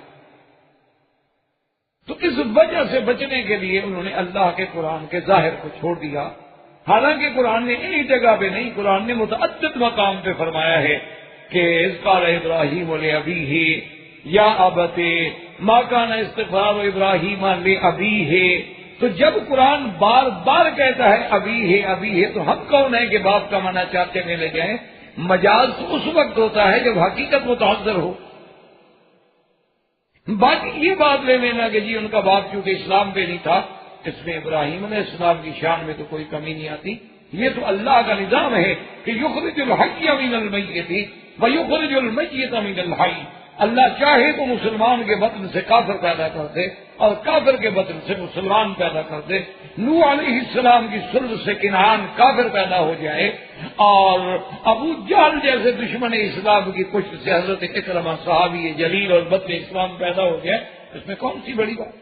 تو اس وجہ سے بچنے کے لیے انہوں نے اللہ کے قرآن کے ظاہر کو چھوڑ دیا، حالانکہ قرآن نے ایک جگہ پہ نہیں، قرآن نے متعدد مقام پہ فرمایا ہے کہ اذ قال ابراہیم لابیہ یا ابت ما کان استغفار ابراہیم لابیہ۔ تو جب قرآن بار بار کہتا ہے ابی ہے تو ہم کون ہیں کہ باپ کا معنی چاہتے میں لے جائیں؟ مجاز تو اس وقت ہوتا ہے جب حقیقت متحضر ہو۔ باقی یہ بات لے لینا کہ جی ان کا باپ چونکہ اسلام پہ نہیں تھا، اس میں ابراہیم علیہ السلام کی شان میں تو کوئی کمی نہیں آتی۔ یہ تو اللہ کا نظام ہے کہ یخرج الحی من المیت ویخرج المیت من الحی۔ اللہ چاہے تو مسلمان کے بطن سے کافر پیدا کر دے اور کافر کے بطن سے مسلمان پیدا کر دے۔ نوح علیہ السلام کی سلب سے کنعان کافر پیدا ہو جائے، اور ابو جہل جیسے دشمن اسلام کی پشت سے حضرت اکرمہ صحابی جلیل اور بطن اسلام پیدا ہو گیا، اس میں کون سی بڑی بات؟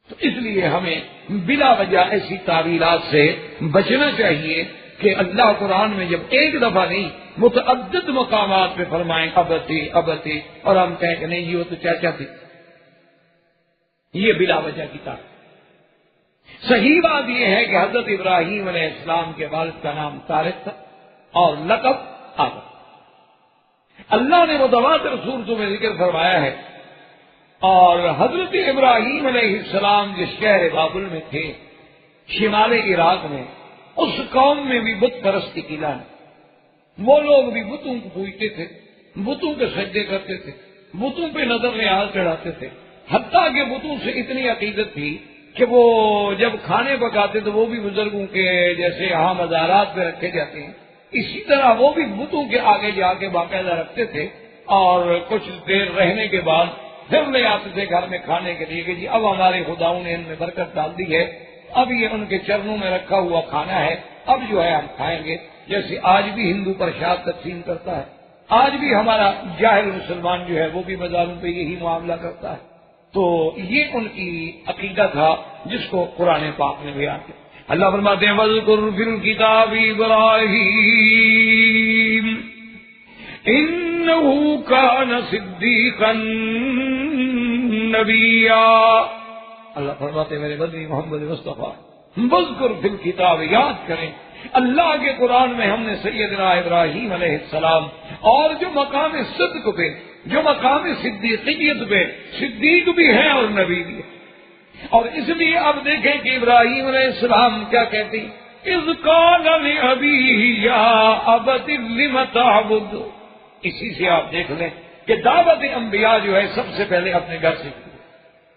تو اس لیے ہمیں بلا وجہ ایسی تعویلات سے بچنا چاہیے، کہ اللہ قرآن میں جب ایک دفعہ نہیں متعدد مقامات پہ فرمائیں ابتی ابتی، اور ہم کہیں کہ نہیں یہ تو چاچا تھے، یہ بلا وجہ کی طاقت۔ صحیح بات یہ ہے کہ حضرت ابراہیم علیہ السلام کے والد کا نام طارق تھا اور لقب آدم۔ اللہ نے متواتر صورتوں میں ذکر فرمایا ہے، اور حضرت ابراہیم علیہ السلام جس شہر بابل میں تھے شمال عراق میں، اس قوم میں بھی بت پرستی کی لعنت، وہ لوگ بھی بتوں کو پوجتے تھے، بتوں کے سجدے کرتے تھے، بتوں پہ نظر نیاز چڑھاتے تھے، حتیٰ کہ بتوں سے اتنی عقیدت تھی کہ وہ جب کھانے پکاتے تو وہ بھی بزرگوں کے جیسے یہاں مزارات پہ رکھے جاتے ہیں اسی طرح وہ بھی بتوں کے آگے جا کے باقاعدہ رکھتے تھے، اور کچھ دیر رہنے کے بعد پھر لے آتے تھے گھر میں کھانے کے لیے کہ جی اب ہمارے خداؤں نے ان میں برکت ڈال دی ہے، اب یہ ان کے چرنوں میں رکھا ہوا کھانا ہے، اب جو ہے ہم کھائیں گے۔ جیسے آج بھی ہندو پرشاد تقسیم کرتا ہے، آج بھی ہمارا جاہل مسلمان جو ہے وہ بھی مزاروں پہ یہی معاملہ کرتا ہے۔ تو یہ ان کی عقیدہ تھا جس کو قرآن پاک نے بیان کیا۔ اللہ فرماتے ہیں وَاذْكُرْ فِي الْكِتَابِ إِبْرَاهِيمَ إِنَّهُ كَانَ صِدِّيقًا نَبِيًّا۔ اللہ فرماتے ہیں میرے بدری محمد مصطفیٰ وَاذْكُرْ فِي الْكِتَابِ، یاد کریں اللہ کے قرآن میں ہم نے سیدنا ابراہیم علیہ السلام اور جو مقام صدق پہ، جو مقام صدیقیت پہ، صدیق بھی ہے اور نبی بھی ہے۔ اور اس لیے اب دیکھیں کہ ابراہیم علیہ السلام کیا کہتے ہیں، اذ قال لأبیہ یا ابت لم تعبد۔ اسی سے آپ دیکھ لیں کہ دعوت انبیاء جو ہے سب سے پہلے اپنے گھر سے کی،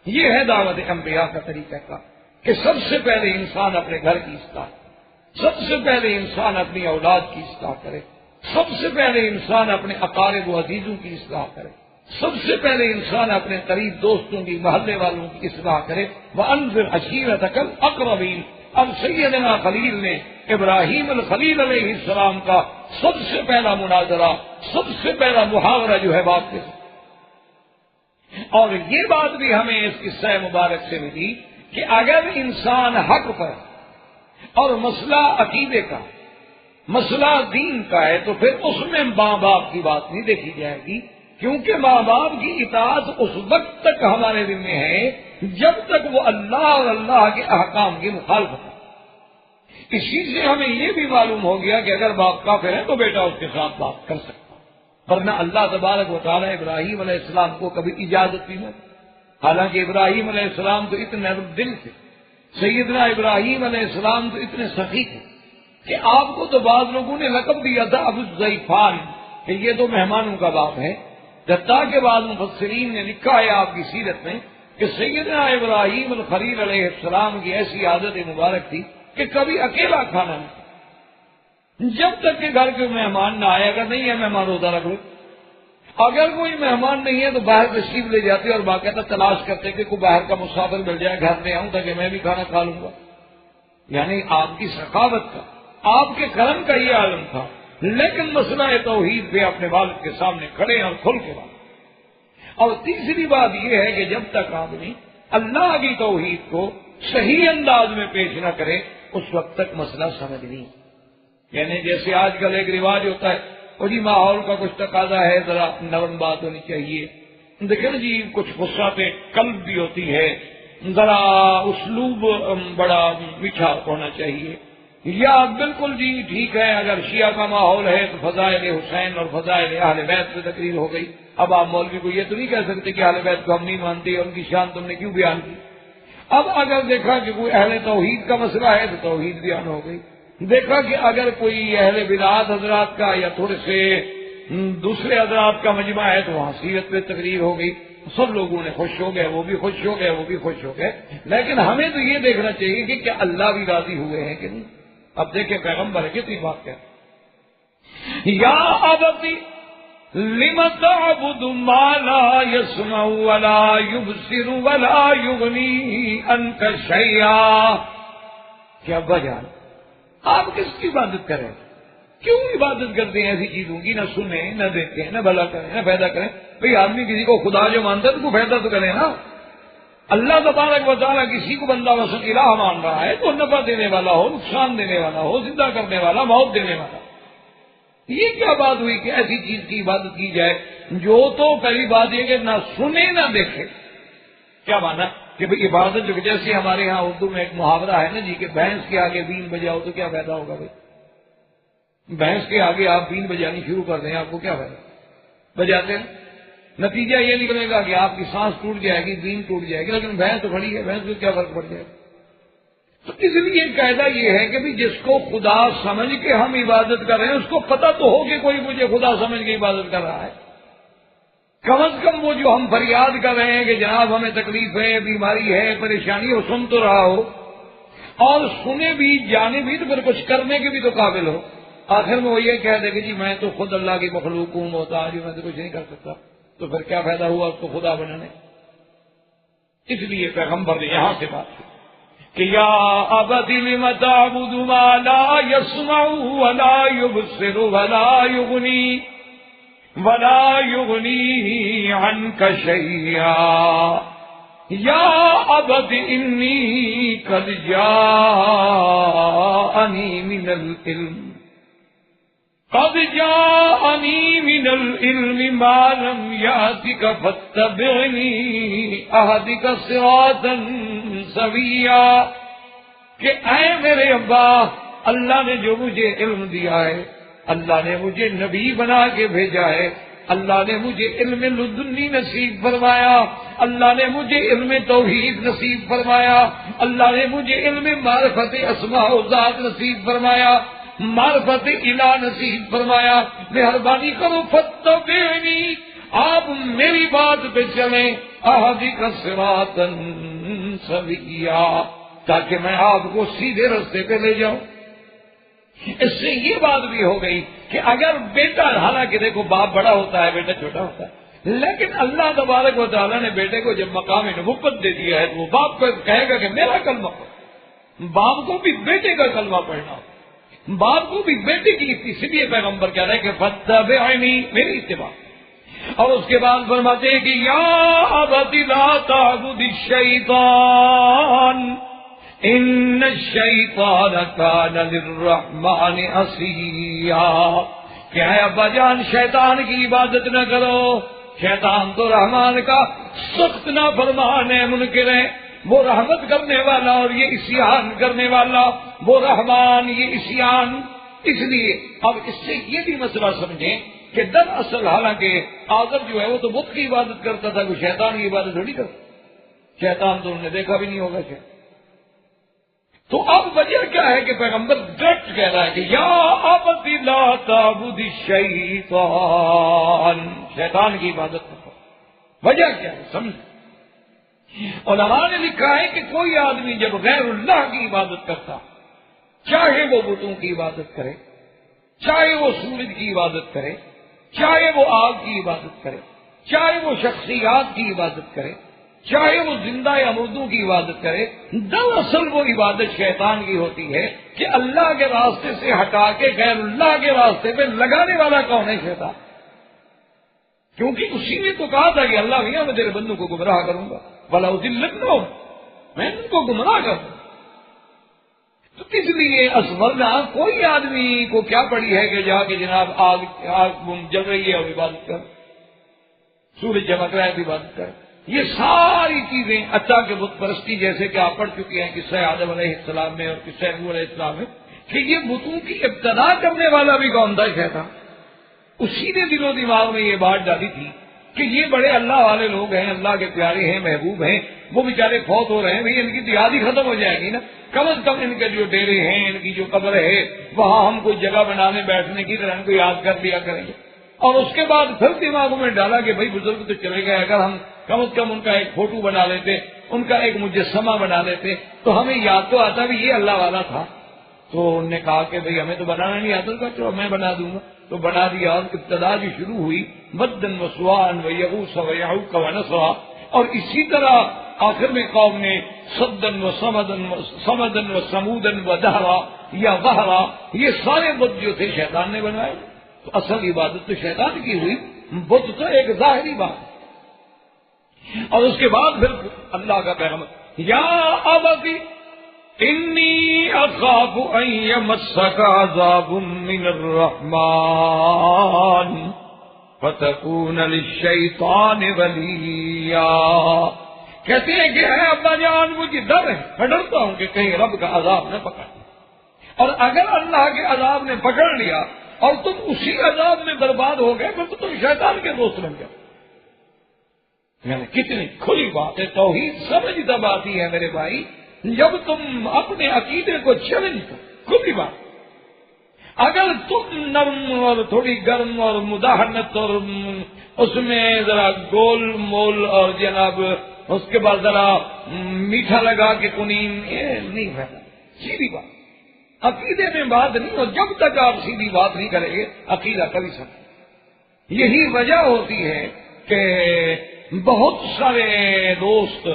یہ ہے دعوت انبیاء کا طریقہ کار کہ سب سے پہلے انسان اپنے گھر کی اصلاح، سب سے پہلے انسان اپنی اولاد کی اصلاح کرے، سب سے پہلے انسان اپنے اقارب و عزیزوں کی اصلاح کرے، سب سے پہلے انسان اپنے قریب دوستوں کی، محلے والوں کی اصلاح کرے۔ وَأَنذِرْ عَشِيرَتَكَ الْأَقْرَبِينَ۔ اب سیدنا خلیل نے ابراہیم الخلیل علیہ السلام کا سب سے پہلا مناظرہ، سب سے پہلا محاورہ جو ہے باپ کے ساتھ، اور یہ بات بھی ہمیں اس قصہ مبارک سے ملی کہ اگر انسان حق پر اور مسئلہ عقیدے کا، مسئلہ دین کا ہے تو پھر اس میں ماں باپ کی بات نہیں دیکھی جائے گی، کیونکہ ماں باپ کی اطاعت اس وقت تک ہمارے دل میں ہے جب تک وہ اللہ اور اللہ کے احکام کی مخالفت ہے۔ اسی سے ہمیں یہ بھی معلوم ہو گیا کہ اگر باپ کافر ہے تو بیٹا اس کے ساتھ بات کر سکتا، ورنہ اللہ تبارک و تعالیٰ ابراہیم علیہ السلام کو کبھی اجازت بھی نہ، حالانکہ ابراہیم علیہ السلام تو اتنے دل تھے، سیدنا ابراہیم علیہ السلام تو اتنے سخی تھے کہ آپ کو تو بعض لوگوں نے لقب دیا تھا ابو الضیفان کہ یہ تو مہمانوں کا باپ ہے، حتیٰ کہ بعض مفسرین نے لکھا ہے آپ کی سیرت میں کہ سیدنا ابراہیم الخلیل علیہ السلام کی ایسی عادت مبارک تھی کہ کبھی اکیلا کھانا نہیں، جب تک کہ گھر کے مہمان نہ آئے، اگر نہیں ہے مہمان روزہ رکھ لو، اگر کوئی مہمان نہیں ہے تو باہر تشریف لے جاتے اور باقاعدہ تلاش کرتے کہ کوئی باہر کا مسافر مل جائے گھر میں آؤں تاکہ میں بھی کھانا کھا لوں گا۔ یعنی آپ کی سخاوت کا، آپ کے کرم کا یہ عالم تھا، لیکن مسئلہ توحید پہ اپنے والد کے سامنے کھڑے اور کھل کے بات۔ اور تیسری بات یہ ہے کہ جب تک آدمی اللہ کی توحید کو صحیح انداز میں پیش نہ کرے اس وقت تک مسئلہ سمجھ نہیں۔ یعنی جیسے آج کل ایک رواج ہوتا ہے، اور جی ماحول کا کچھ تقاضا ہے، ذرا نرم بات ہونی چاہیے، دیکھیں جی کچھ غصہ پہ قلب بھی ہوتی ہے، ذرا اسلوب بڑا میٹھا ہونا چاہیے، یا بالکل جی ٹھیک ہے اگر شیعہ کا ماحول ہے تو فضائل حسین اور فضائل اہل بیت پہ تقریر ہو گئی، اب آپ مولوی کو یہ تو نہیں کہہ سکتے کہ اہل بیت کو ہم نہیں مانتے اور ان کی شان تم نے کیوں بیان کی۔ اب اگر دیکھا کہ کوئی اہل توحید کا مسئلہ ہے تو توحید بیان ہو گئی، دیکھا کہ اگر کوئی اہل بدعات حضرات کا یا تھوڑے سے دوسرے حضرات کا مجمع ہے تو وہاں سیرت پہ تقریر ہو گئی، سب لوگوں نے خوش ہو گئے، وہ بھی خوش ہو گئے، وہ بھی خوش ہو گئے، لیکن ہمیں تو یہ دیکھنا چاہیے کہ کیا اللہ بھی راضی ہوئے ہیں کہ نہیں۔ اب دیکھیں پیغمبر کتنی بات کہتے یا ابتی لم تعبد ما لا يسمع ولا يبصر ولا يغني عنك شيئا۔ کیا بجان آپ کس کی عبادت کریں، کیوں عبادت کرتے ہیں ایسی چیزوں کی، نہ سنیں نہ دیکھیں نہ بھلا کریں نہ پیدا کریں۔ بھئی آدمی کسی کو خدا جو مانتا ہے تو کوئی فائدہ تو کرے نا، اللہ تبارک و تعالیٰ کسی کو بندہ وسط الہ مان رہا ہے تو نفع دینے والا ہو، نقصان دینے والا ہو، زندہ کرنے والا، موت دینے والا. یہ کیا بات ہوئی کہ ایسی چیز کی عبادت کی جائے جو تو پہلی بات یہ کہ نہ سنے نہ دیکھے. کیا مانا کہ بھئی عبادت جو جیسے ہمارے ہاں اردو میں ایک محاورہ ہے نا جی کہ بھینس کے آگے بین بجاؤ تو کیا فائدہ ہوگا بھائی؟ بھینس کے آگے آپ بین بجانی شروع کر دیں آپ کو کیا فائدہ؟ بجاتے ہیں نتیجہ یہ نکلے گا کہ آپ کی سانس ٹوٹ جائے گی، بین ٹوٹ جائے گی، لیکن بھینس تو کھڑی ہے، بھینس کو کیا فرق پڑ جائے گا؟ تو اس لیے قاعدہ یہ ہے کہ بھی جس کو خدا سمجھ کے ہم عبادت کر رہے ہیں اس کو پتہ تو ہو کہ کوئی مجھے خدا سمجھ کے عبادت کر رہا ہے. کم از کم وہ جو ہم فریاد کر رہے ہیں کہ جناب ہمیں تکلیف ہے، بیماری ہے، پریشانی، وہ سن تو رہا ہو اور سنے بھی جانے بھی تو پھر کچھ کرنے کے بھی تو قابل ہو. آخر میں وہ یہ کہہ دے کہ جی میں تو خود اللہ کی مخلوق ہوں، محتاج ہوں، میں تو کچھ نہیں کر سکتا، تو پھر کیا فائدہ ہوا اس کو خدا بنانے؟ اس لیے پیغمبر نے یہاں سے بات کی کہ یا ابت لم تعبد ما لا يسمع ولا يبصر ولا يغني عنك شيئا یا ابت انی قد جاءنی من العلم ما لم يأتك فاتبعنی اهدک صراطا سویا. کہ اے میرے ابا، اللہ نے جو مجھے علم دیا ہے، اللہ نے مجھے نبی بنا کے بھیجا ہے، اللہ نے مجھے علم لدنی نصیب فرمایا، اللہ نے مجھے علم توحید نصیب فرمایا، اللہ نے مجھے علم معرفت اسماء و ذات نصیب فرمایا، معرفت الہ نصیب فرمایا. مہربانی کرو فتبعنی، آپ میری بات پہ چلیں، اہدک صراطا سویا، تاکہ میں آپ کو سیدھے رستے پہ لے جاؤں. اس سے یہ بات بھی ہو گئی کہ اگر بیٹا، حالانکہ دیکھو باپ بڑا ہوتا ہے بیٹا چھوٹا ہوتا ہے، لیکن اللہ تبارک و تعالیٰ نے بیٹے کو جب مقام نبوت دے دیا ہے تو وہ باپ کو کہے گا کہ میرا کلمہ پڑھ. باپ کو بھی بیٹے کا کلمہ پڑھنا، باپ کو بھی بیٹے کی، اسی لیے پیغمبر کہہ رہے کہ فتبعنی، میری اتباع. اور اس کے بعد فرماتے ہیں کہ یا ابت لا تعبد الشیطان ان الشیطان کان للرحمن عصیا. کہ اے ابا جان، شیطان کی عبادت نہ کرو، شیطان تو رحمان کا سخت نافرمان ہے، منکر ہے. وہ رحمت کرنے والا اور یہ عصیان کرنے والا، وہ رحمان یہ عصیان. اس لیے اب اس سے یہ بھی مسئلہ سمجھیں کہ دراصل حالانکہ آدم جو ہے وہ تو بت کی عبادت کرتا تھا، کوئی شیطان کی عبادت تھوڑی کرتا. شیطان تو انہوں نے دیکھا بھی نہیں ہوگا. تو اب وجہ کیا ہے کہ پیغمبر ڈائریکٹ کہہ رہا ہے کہ یا ابت لا تعبد الشیطان، شیطان کی عبادت نہ کرو. وجہ کیا ہے سمجھ. علماء نے لکھا ہے کہ کوئی آدمی جب غیر اللہ کی عبادت کرتا، چاہے وہ بتوں کی عبادت کرے، چاہے وہ سورج کی عبادت کرے، چاہے وہ آگ کی عبادت کرے، چاہے وہ شخصیات کی عبادت کرے، چاہے وہ زندہ یا مردوں کی عبادت کرے، دراصل وہ عبادت شیطان کی ہوتی ہے. کہ اللہ کے راستے سے ہٹا کے غیر اللہ کے راستے پہ لگانے والا کون ہے؟ شیطان. کیونکہ اسی نے تو کہا تھا کہ اللہ میاں میں تیرے بندوں کو گمراہ کروں گا، وَلَأُضِلَّنَّهُمْ، میں ان کو گمراہ کروں. تو اس لیے ورنہ کوئی آدمی کو کیا پڑی ہے کہ جا کے جناب آگ جل رہی ہے اور عبادت کر، سورج چمک رہا ہے تو عبادت کر. یہ ساری چیزیں اچھا کہ بت پرستی، جیسے کہ آپ پڑھ چکے ہیں قصہ آدم علیہ السلام میں اور قصہ نوح علیہ السلام میں، کہ یہ بتوں کی ابتدا کرنے والا بھی کون تھا؟ شیطان. اسی نے دل و دماغ میں یہ بات ڈالی تھی کہ یہ بڑے اللہ والے لوگ ہیں، اللہ کے پیارے ہیں، محبوب ہیں، وہ بیچارے فوت ہو رہے ہیں، بھئی ان کی دیہات ہی ختم ہو جائے گی نا. کم از کم ان کے جو ڈیرے ہیں، ان کی جو قبر ہے، وہاں ہم کوئی جگہ بنانے بیٹھنے کی طرح ان کو یاد کر لیا کریں گے. اور اس کے بعد پھر دماغوں میں ڈالا کہ بھئی بزرگ تو چلے گئے، اگر ہم کم از کم ان کا ایک فوٹو بنا لیتے، ان کا ایک مجسمہ بنا لیتے تو ہمیں یاد تو آتا بھی یہ اللہ والا تھا. تو انہوں نے کہا کہ بھئی ہمیں تو بنانا نہیں آتا تھا، چلو میں بنا دوں گا. تو بنا دیا اور ابتدا جو شروع ہوئی بدن و سوان و یغوث و یعوق و نسرا، اور اسی طرح آخر میں قوم نے صدن و سمدن و سمودن و دہرا یا وہرا، یہ سارے بت جو تھے شیطان نے بنائے. تو اصل عبادت تو شیطان کی ہوئی، بت تو ایک ظاہری بات. اور اس کے بعد پھر اللہ کا پیغمبر یا ابتی انی اخاف ان یمسک عذاب من الرحمن فتکون للشیطان ولیا. کہتے ہیں کہ اے ابا جان مجھے ڈر ہے، میں ڈرتا ہوں کہ کہیں رب کا عذاب نہ پکڑ، اور اگر اللہ کے عذاب نے پکڑ لیا اور تم اسی عذاب میں برباد ہو گئے پھر تو تم شیطان کے دوست بن گئے. یعنی کتنی کھلی بات ہے. توحید سمجھ تب آتی ہے میرے بھائی جب تم اپنے عقیدے کو چیلنج کرو. کھلی بات. اگر تم نرم اور تھوڑی گرم اور مداحنت اور اس میں ذرا گول مول اور جناب اس کے بعد ذرا میٹھا لگا کے کنین، یہ نہیں ہے سیدھی بات. عقیدے میں بات نہیں، اور جب تک آپ سیدھی بات نہیں کریں گے عقیدہ کبھی سمجھ. یہی وجہ ہوتی ہے کہ بہت سارے دوست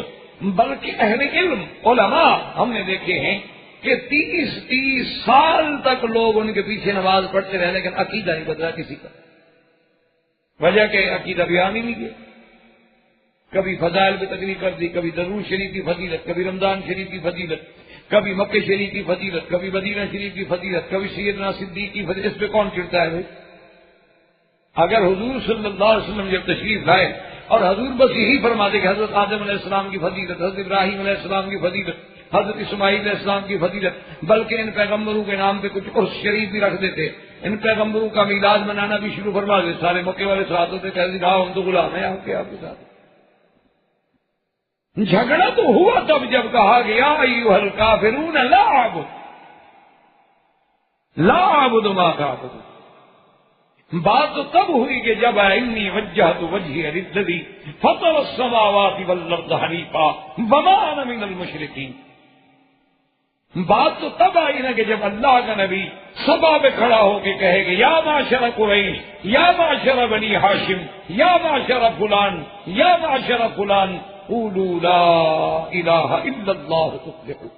بلکہ اہل علم علماء ہم نے دیکھے ہیں کہ 30 سال تک لوگ ان کے پیچھے نماز پڑھتے رہے لیکن عقیدہ نہیں بدلا کسی کا. وجہ کہ عقیدہ بیان ہی نہیں کیا. کبھی فضائل پہ تقریر کر دی، کبھی درود شریف کی فضیلت، کبھی رمضان شریف کی فضیلت، کبھی مکہ شریف کی فضیلت، کبھی مدینہ شریف کی فضیلت، کبھی سیدنا صدیق کی فضیلت. اس پہ کون چڑھتا ہے بھائی؟ اگر حضور صلی اللہ علیہ وسلم جب تشریف لائے اور حضور بس یہی فرماتے کہ حضرت آدم علیہ السلام کی فضیلت، حضرت ابراہیم علیہ السلام کی فضیلت، حضرت اسماعیل علیہ السلام کی فضیلت، بلکہ ان پیغمبروں کے نام پہ کچھ عرس شریف بھی رکھ دیتے، ان پیغمبروں کا میلاد منانا بھی شروع فرما دیتے. سارے مکے والے ساتھ ہوتے کہتے رہا ہم تو غلام ہیں آپ کے ساتھ. جھگڑا تو ہوا تب جب کہا گیا ایھا الکافرون لا اعبد ما تعبدون. بات تو تب ہوئی کہ جب انی وجہت وجہی للذی فطر السماوات والارض حنیفا وما انا من المشرکین. بات تو تب آئی نا کہ جب اللہ کا نبی سبا میں کھڑا ہو کے کہے گا یا معشر قریش، یا معشر بنی ہاشم، یا معشر فلان، یا معشر فلان قولوا لا الہ الا اللہ تفلحوا.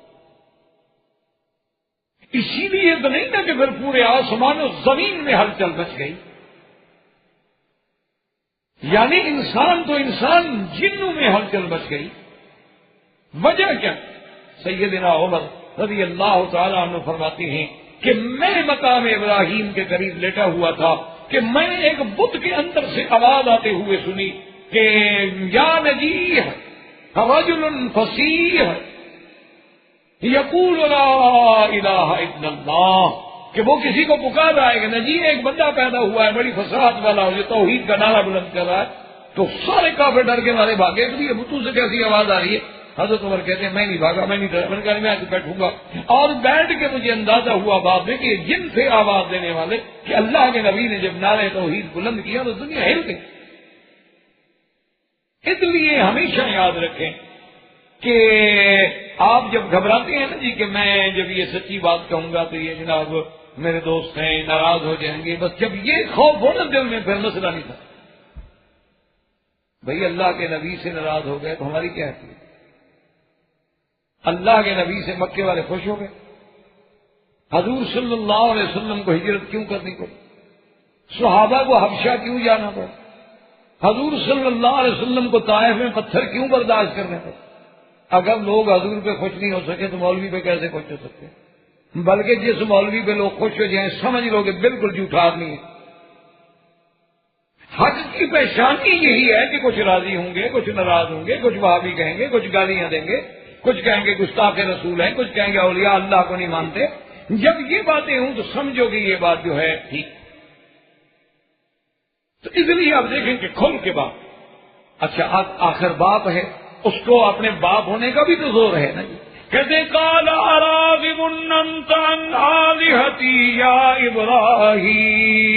اسی لیے تو نہیں نا کہ پھر پورے آسمان و زمین میں ہلچل مچ گئی. یعنی انسان تو انسان، جنوں میں ہلچل مچ گئی. وجہ کیا؟ سیدنا عمر رضی اللہ تعالیٰ عنہ فرماتے ہیں کہ میں مقام ابراہیم کے قریب لیٹا ہوا تھا کہ میں نے ایک بت کے اندر سے آواز آتے ہوئے سنی کہ یا نجیح رجل فصیح یقول لا الہ الا اللہ، کہ وہ کسی کو پکار رہا ہے کہ نجیح ایک بندہ پیدا ہوا ہے بڑی فصاحت والا ہو جو توحید کا نعرہ بلند کر رہا ہے. تو سارے کافر ڈر کے مارے بھاگے کہ یہ بتوں سے کیسی آواز آ رہی ہے. حضرت عمر کہتے ہیں میں نہیں بھاگا، میں نہیں ڈرا، میں نے کہا میں آ کے بیٹھوں گا. اور بیٹھ کے مجھے اندازہ ہوا بعد میں کہ جن سے آواز دینے والے کہ اللہ کے نبی نے جب نعرہ توحید بلند کیا تو دنیا ہل گئی. اس لیے ہمیشہ یاد رکھیں کہ آپ جب گھبراتے ہیں نا جی کہ میں جب یہ سچی بات کہوں گا تو یہ جناب میرے دوست ہیں ناراض ہو جائیں گے، بس جب یہ خوف ہو نا دل میں پھر مسئلہ نہیں تھا. بھئی اللہ کے نبی سے ناراض ہو گئے تو ہماری کیا ہے؟ اللہ کے نبی سے مکے والے خوش ہو گئے. حضور صلی اللہ علیہ وسلم کو ہجرت کیوں کرنی پڑی؟ صحابہ کو حبشہ کیوں جانا پڑا؟ حضور صلی اللہ علیہ وسلم کو طائف میں پتھر کیوں برداشت کرنے پڑے؟ اگر لوگ حضور پہ خوش نہیں ہو سکے تو مولوی پہ کیسے خوش ہو سکتے؟ بلکہ جس مولوی پہ لوگ خوش ہو جائیں سمجھ لو کہ بالکل جھوٹا آدمی ہے. حق کی پہچانی یہی ہے کہ کچھ راضی ہوں گے، کچھ ناراض ہوں گے، کچھ وہابی کہیں گے، کچھ گالیاں دیں گے، کچھ کہیں گے گستاخ رسول ہیں، کچھ کہیں گے اولیاء اللہ کو نہیں مانتے. جب یہ باتیں ہوں تو سمجھو کہ یہ بات جو ہے ٹھیک. تو اس لیے آپ دیکھیں کہ کھل کے باپ، اچھا آخر باپ ہے، اس کو اپنے باپ ہونے کا بھی تو زور ہے نا. کہتے قال اراغب انت عن آلہتی یا ابراہیم.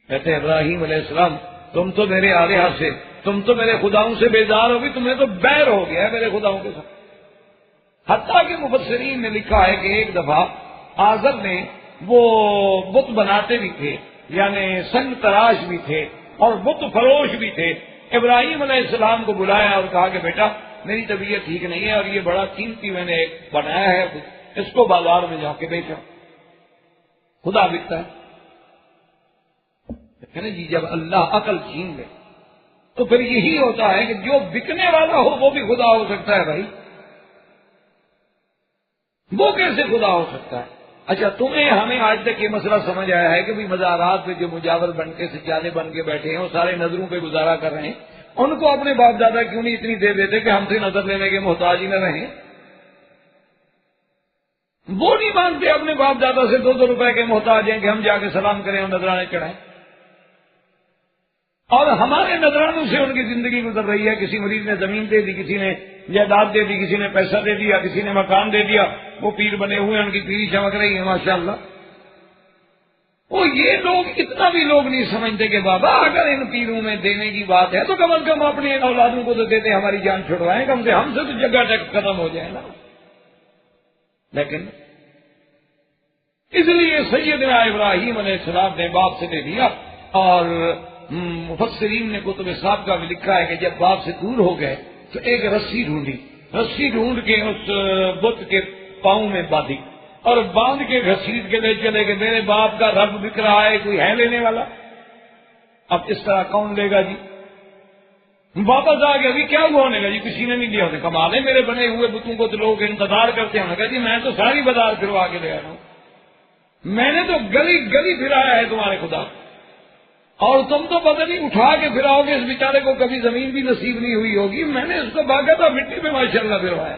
کہتے ابراہیم علیہ السلام تم تو میرے آلہہ سے، تم تو میرے خداؤں سے بیزار ہوگی، تمہیں تو بیر ہو گیا ہے میرے خداؤں کے ساتھ. حتیٰ کہ مفسرین نے لکھا ہے کہ ایک دفعہ آزر نے وہ بت بناتے بھی تھے، یعنی سنگ تراش بھی تھے اور بت فروش بھی تھے. ابراہیم علیہ السلام کو بلایا اور کہا کہ بیٹا میری طبیعت ٹھیک نہیں ہے اور یہ بڑا قیمتی میں نے ایک بنایا ہے، اس کو بازار میں جا کے بیچا. خدا بکتا ہے. جی جب اللہ عقل چھین لے تو پھر یہی ہوتا ہے کہ جو بکنے والا ہو وہ بھی خدا ہو سکتا ہے بھائی، وہ کیسے خدا ہو سکتا ہے؟ اچھا تمہیں ہمیں آج تک یہ مسئلہ سمجھ آیا ہے کہ بھی مزارات پہ جو مجاور بن کے سجادے بن کے بیٹھے ہیں وہ سارے نظروں پہ گزارا کر رہے ہیں، ان کو اپنے باپ دادا کیوں نہیں اتنی دے دیتے کہ ہم سے نظر لینے کے محتاج ہی نہ رہیں؟ وہ نہیں مانتے اپنے باپ دادا سے 2-2 روپے کے محتاج ہیں کہ ہم جا کے سلام کریں اور نذرانے چڑھائیں، اور ہمارے نذرانوں سے ان کی زندگی گزر رہی ہے۔ کسی مریض نے زمین دے دی، کسی نے جائیداد دے دی، کسی نے پیسہ دے دیا، کسی نے مکان دے دیا، وہ پیر بنے ہوئے ہیں، ان کی پیری چمک رہی ہے ماشاءاللہ۔ وہ یہ لوگ اتنا بھی لوگ نہیں سمجھتے کہ بابا اگر ان پیروں میں دینے کی بات ہے تو کم از کم اپنے اولادوں کو تو دیتے ہماری جان چھڑوائیں، کم سے ہم سے تو جگہ ٹیکس ختم ہو جائے نا۔ لیکن اس لیے سیدنا ابراہیم علیہ السلام نے باپ سے لے لیا، اور مفسرین نے کتب صاحب کا بھی لکھا ہے کہ جب باپ سے دور ہو گئے تو ایک رسی ڈھونڈی، رسی ڈھونڈ کے اس بت کے پاؤں میں باندھی اور باندھ کے گھسیٹ کے لے چلے کہ میرے باپ کا رب بک رہا ہے، کوئی ہے لینے والا؟ اب اس طرح کون لے گا جی؟ واپس آ گیا، ابھی کیا ہوا؟ ہونے گا جی کسی نے نہیں لیا۔ ہوتے کمال ہے، میرے بنے ہوئے بتوں کو تو لوگ انتظار کرتے ہیں۔ کہا جی میں تو ساری بازار پھروا کے لے آیا ہوں، میں نے تو گلی گلی پھرایا ہے تمہارے خدا، اور تم تو پتہ نہیں اٹھا کے پھراؤ گے، اس بیچارے کو کبھی زمین بھی نصیب نہیں ہوئی ہوگی، میں نے اس کو باقاعدہ مٹی میں ماشاءاللہ پھروایا۔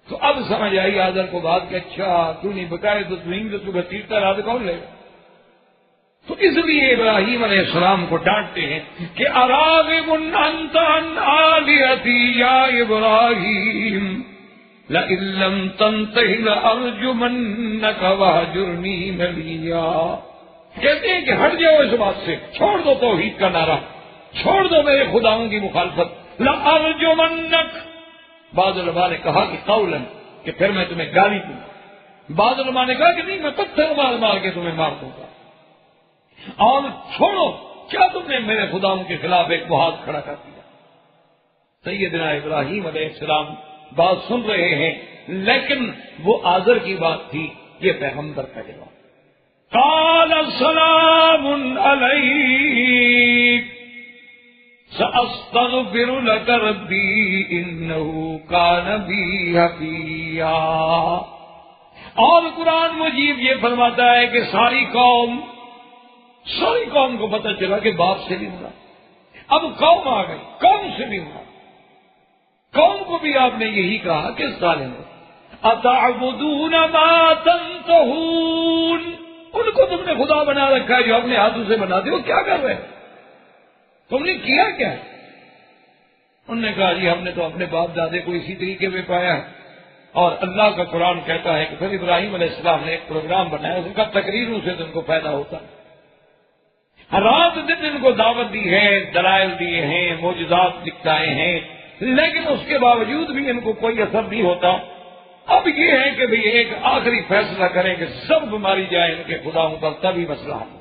تو اب سمجھ آئی آدر کو بات کہ اچھا تو نہیں بتائے تو زمین تو گھسیٹتا رہا تو کون لے گا؟ تو اس لیے ابراہیم علیہ السلام کو ڈانٹتے ہیں کہ اراغب انت عن آلہتی یا ابراہیم لئن لم تنتہ لارجمنک وہجرنی ملیا۔ کہتے ہیں کہ ہٹ جاؤ اس بات سے، چھوڑ دو توحید کا نعرہ، چھوڑ دو میرے خداؤں کی مخالفت۔ لارجمنک، بعض علماء نے کہا کہ قولاً کہ پھر میں تمہیں گالی دوں گا، بعض علماء نے کہا کہ نہیں میں پتھر مار مار کے تمہیں مار دوں گا۔ اور چھوڑو، کیا تم نے میرے خداؤں کے خلاف ایک محاذ کھڑا کر دیا؟ سیدنا ابراہیم علیہ السلام بات سن رہے ہیں، لیکن وہ آزر کی بات تھی، یہ پیغمبر کا جواب۔ قال سلام علیک سأستغفر لك ربی انه كان بی حفیا۔ اور قرآن مجید یہ فرماتا ہے کہ ساری قوم کو پتہ چلا کہ باپ سے بھی ہوا، اب قوم آ گئی، قوم سے بھی ہوا۔ قوم کو بھی آپ نے یہی کہا کہ ظالم اتعبدون ما تنتهون، ان کو تم نے خدا بنا رکھا ہے جو اپنے ہاتھوں سے بناتے ہو، کیا کر رہے ہیں تم نے؟ کیا کیا؟ انہوں نے کہا جی ہم نے تو اپنے باپ دادے کو اسی طریقے میں پایا ہے، اور اللہ کا قرآن کہتا ہے کہ پھر ابراہیم علیہ السلام نے ایک پروگرام بنایا، اس کا تقریروں سے ان کو فائدہ ہوتا ہے، رات دن ان کو دعوت دی ہے، دلائل دیے ہیں، معجزات دکھائے ہیں، لیکن اس کے باوجود بھی ان کو کوئی اثر نہیں ہوتا۔ اب یہ ہے کہ بھئی ایک آخری فیصلہ کریں کہ سب ماری جائے ان کے خداؤں پر، تبھی مسئلہ حل ہو۔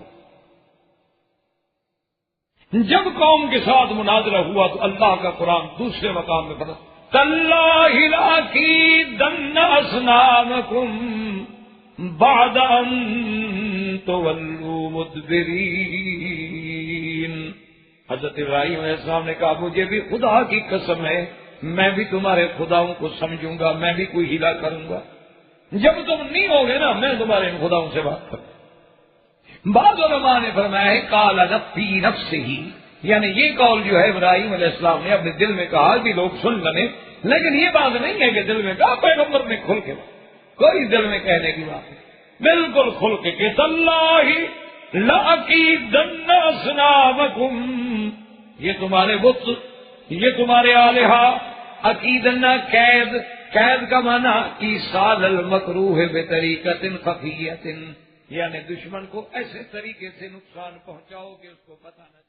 جب قوم کے ساتھ مناظرہ ہوا تو اللہ کا قرآن دوسرے مقام میں بتا تاللہ لاکیدن اصنامکم بعد ان تولوا مدبرین۔ حضرت ابراہیم علیہ السلام نے کہا مجھے بھی خدا کی قسم ہے میں بھی تمہارے خداؤں کو سمجھوں گا، میں بھی کوئی ہیلا کروں گا، جب تم نہیں ہوگے نا میں تمہارے ان خداؤں سے بات کروں۔ بعض علماء نے فرمایا ہے قال فی نفسہ، یعنی یہ قول جو ہے ابراہیم علیہ السلام نے اپنے دل میں کہا کہ لوگ سن لیں، لیکن یہ بات نہیں ہے کہ دل میں کہا، پیغمبر نے کھل کے کوئی دل میں کہنے کی بات نہیں، بالکل کھل کے کہ تاللہ لاکیدن اصنامکم، یہ تمہارے بت، یہ تمہارے آلہہ، عقیدن قید، قید کا معنی ایصال المکروہ بطریقۃ خفیۃ، یعنی دشمن کو ایسے طریقے سے نقصان پہنچاؤ کہ اس کو پتہ نہ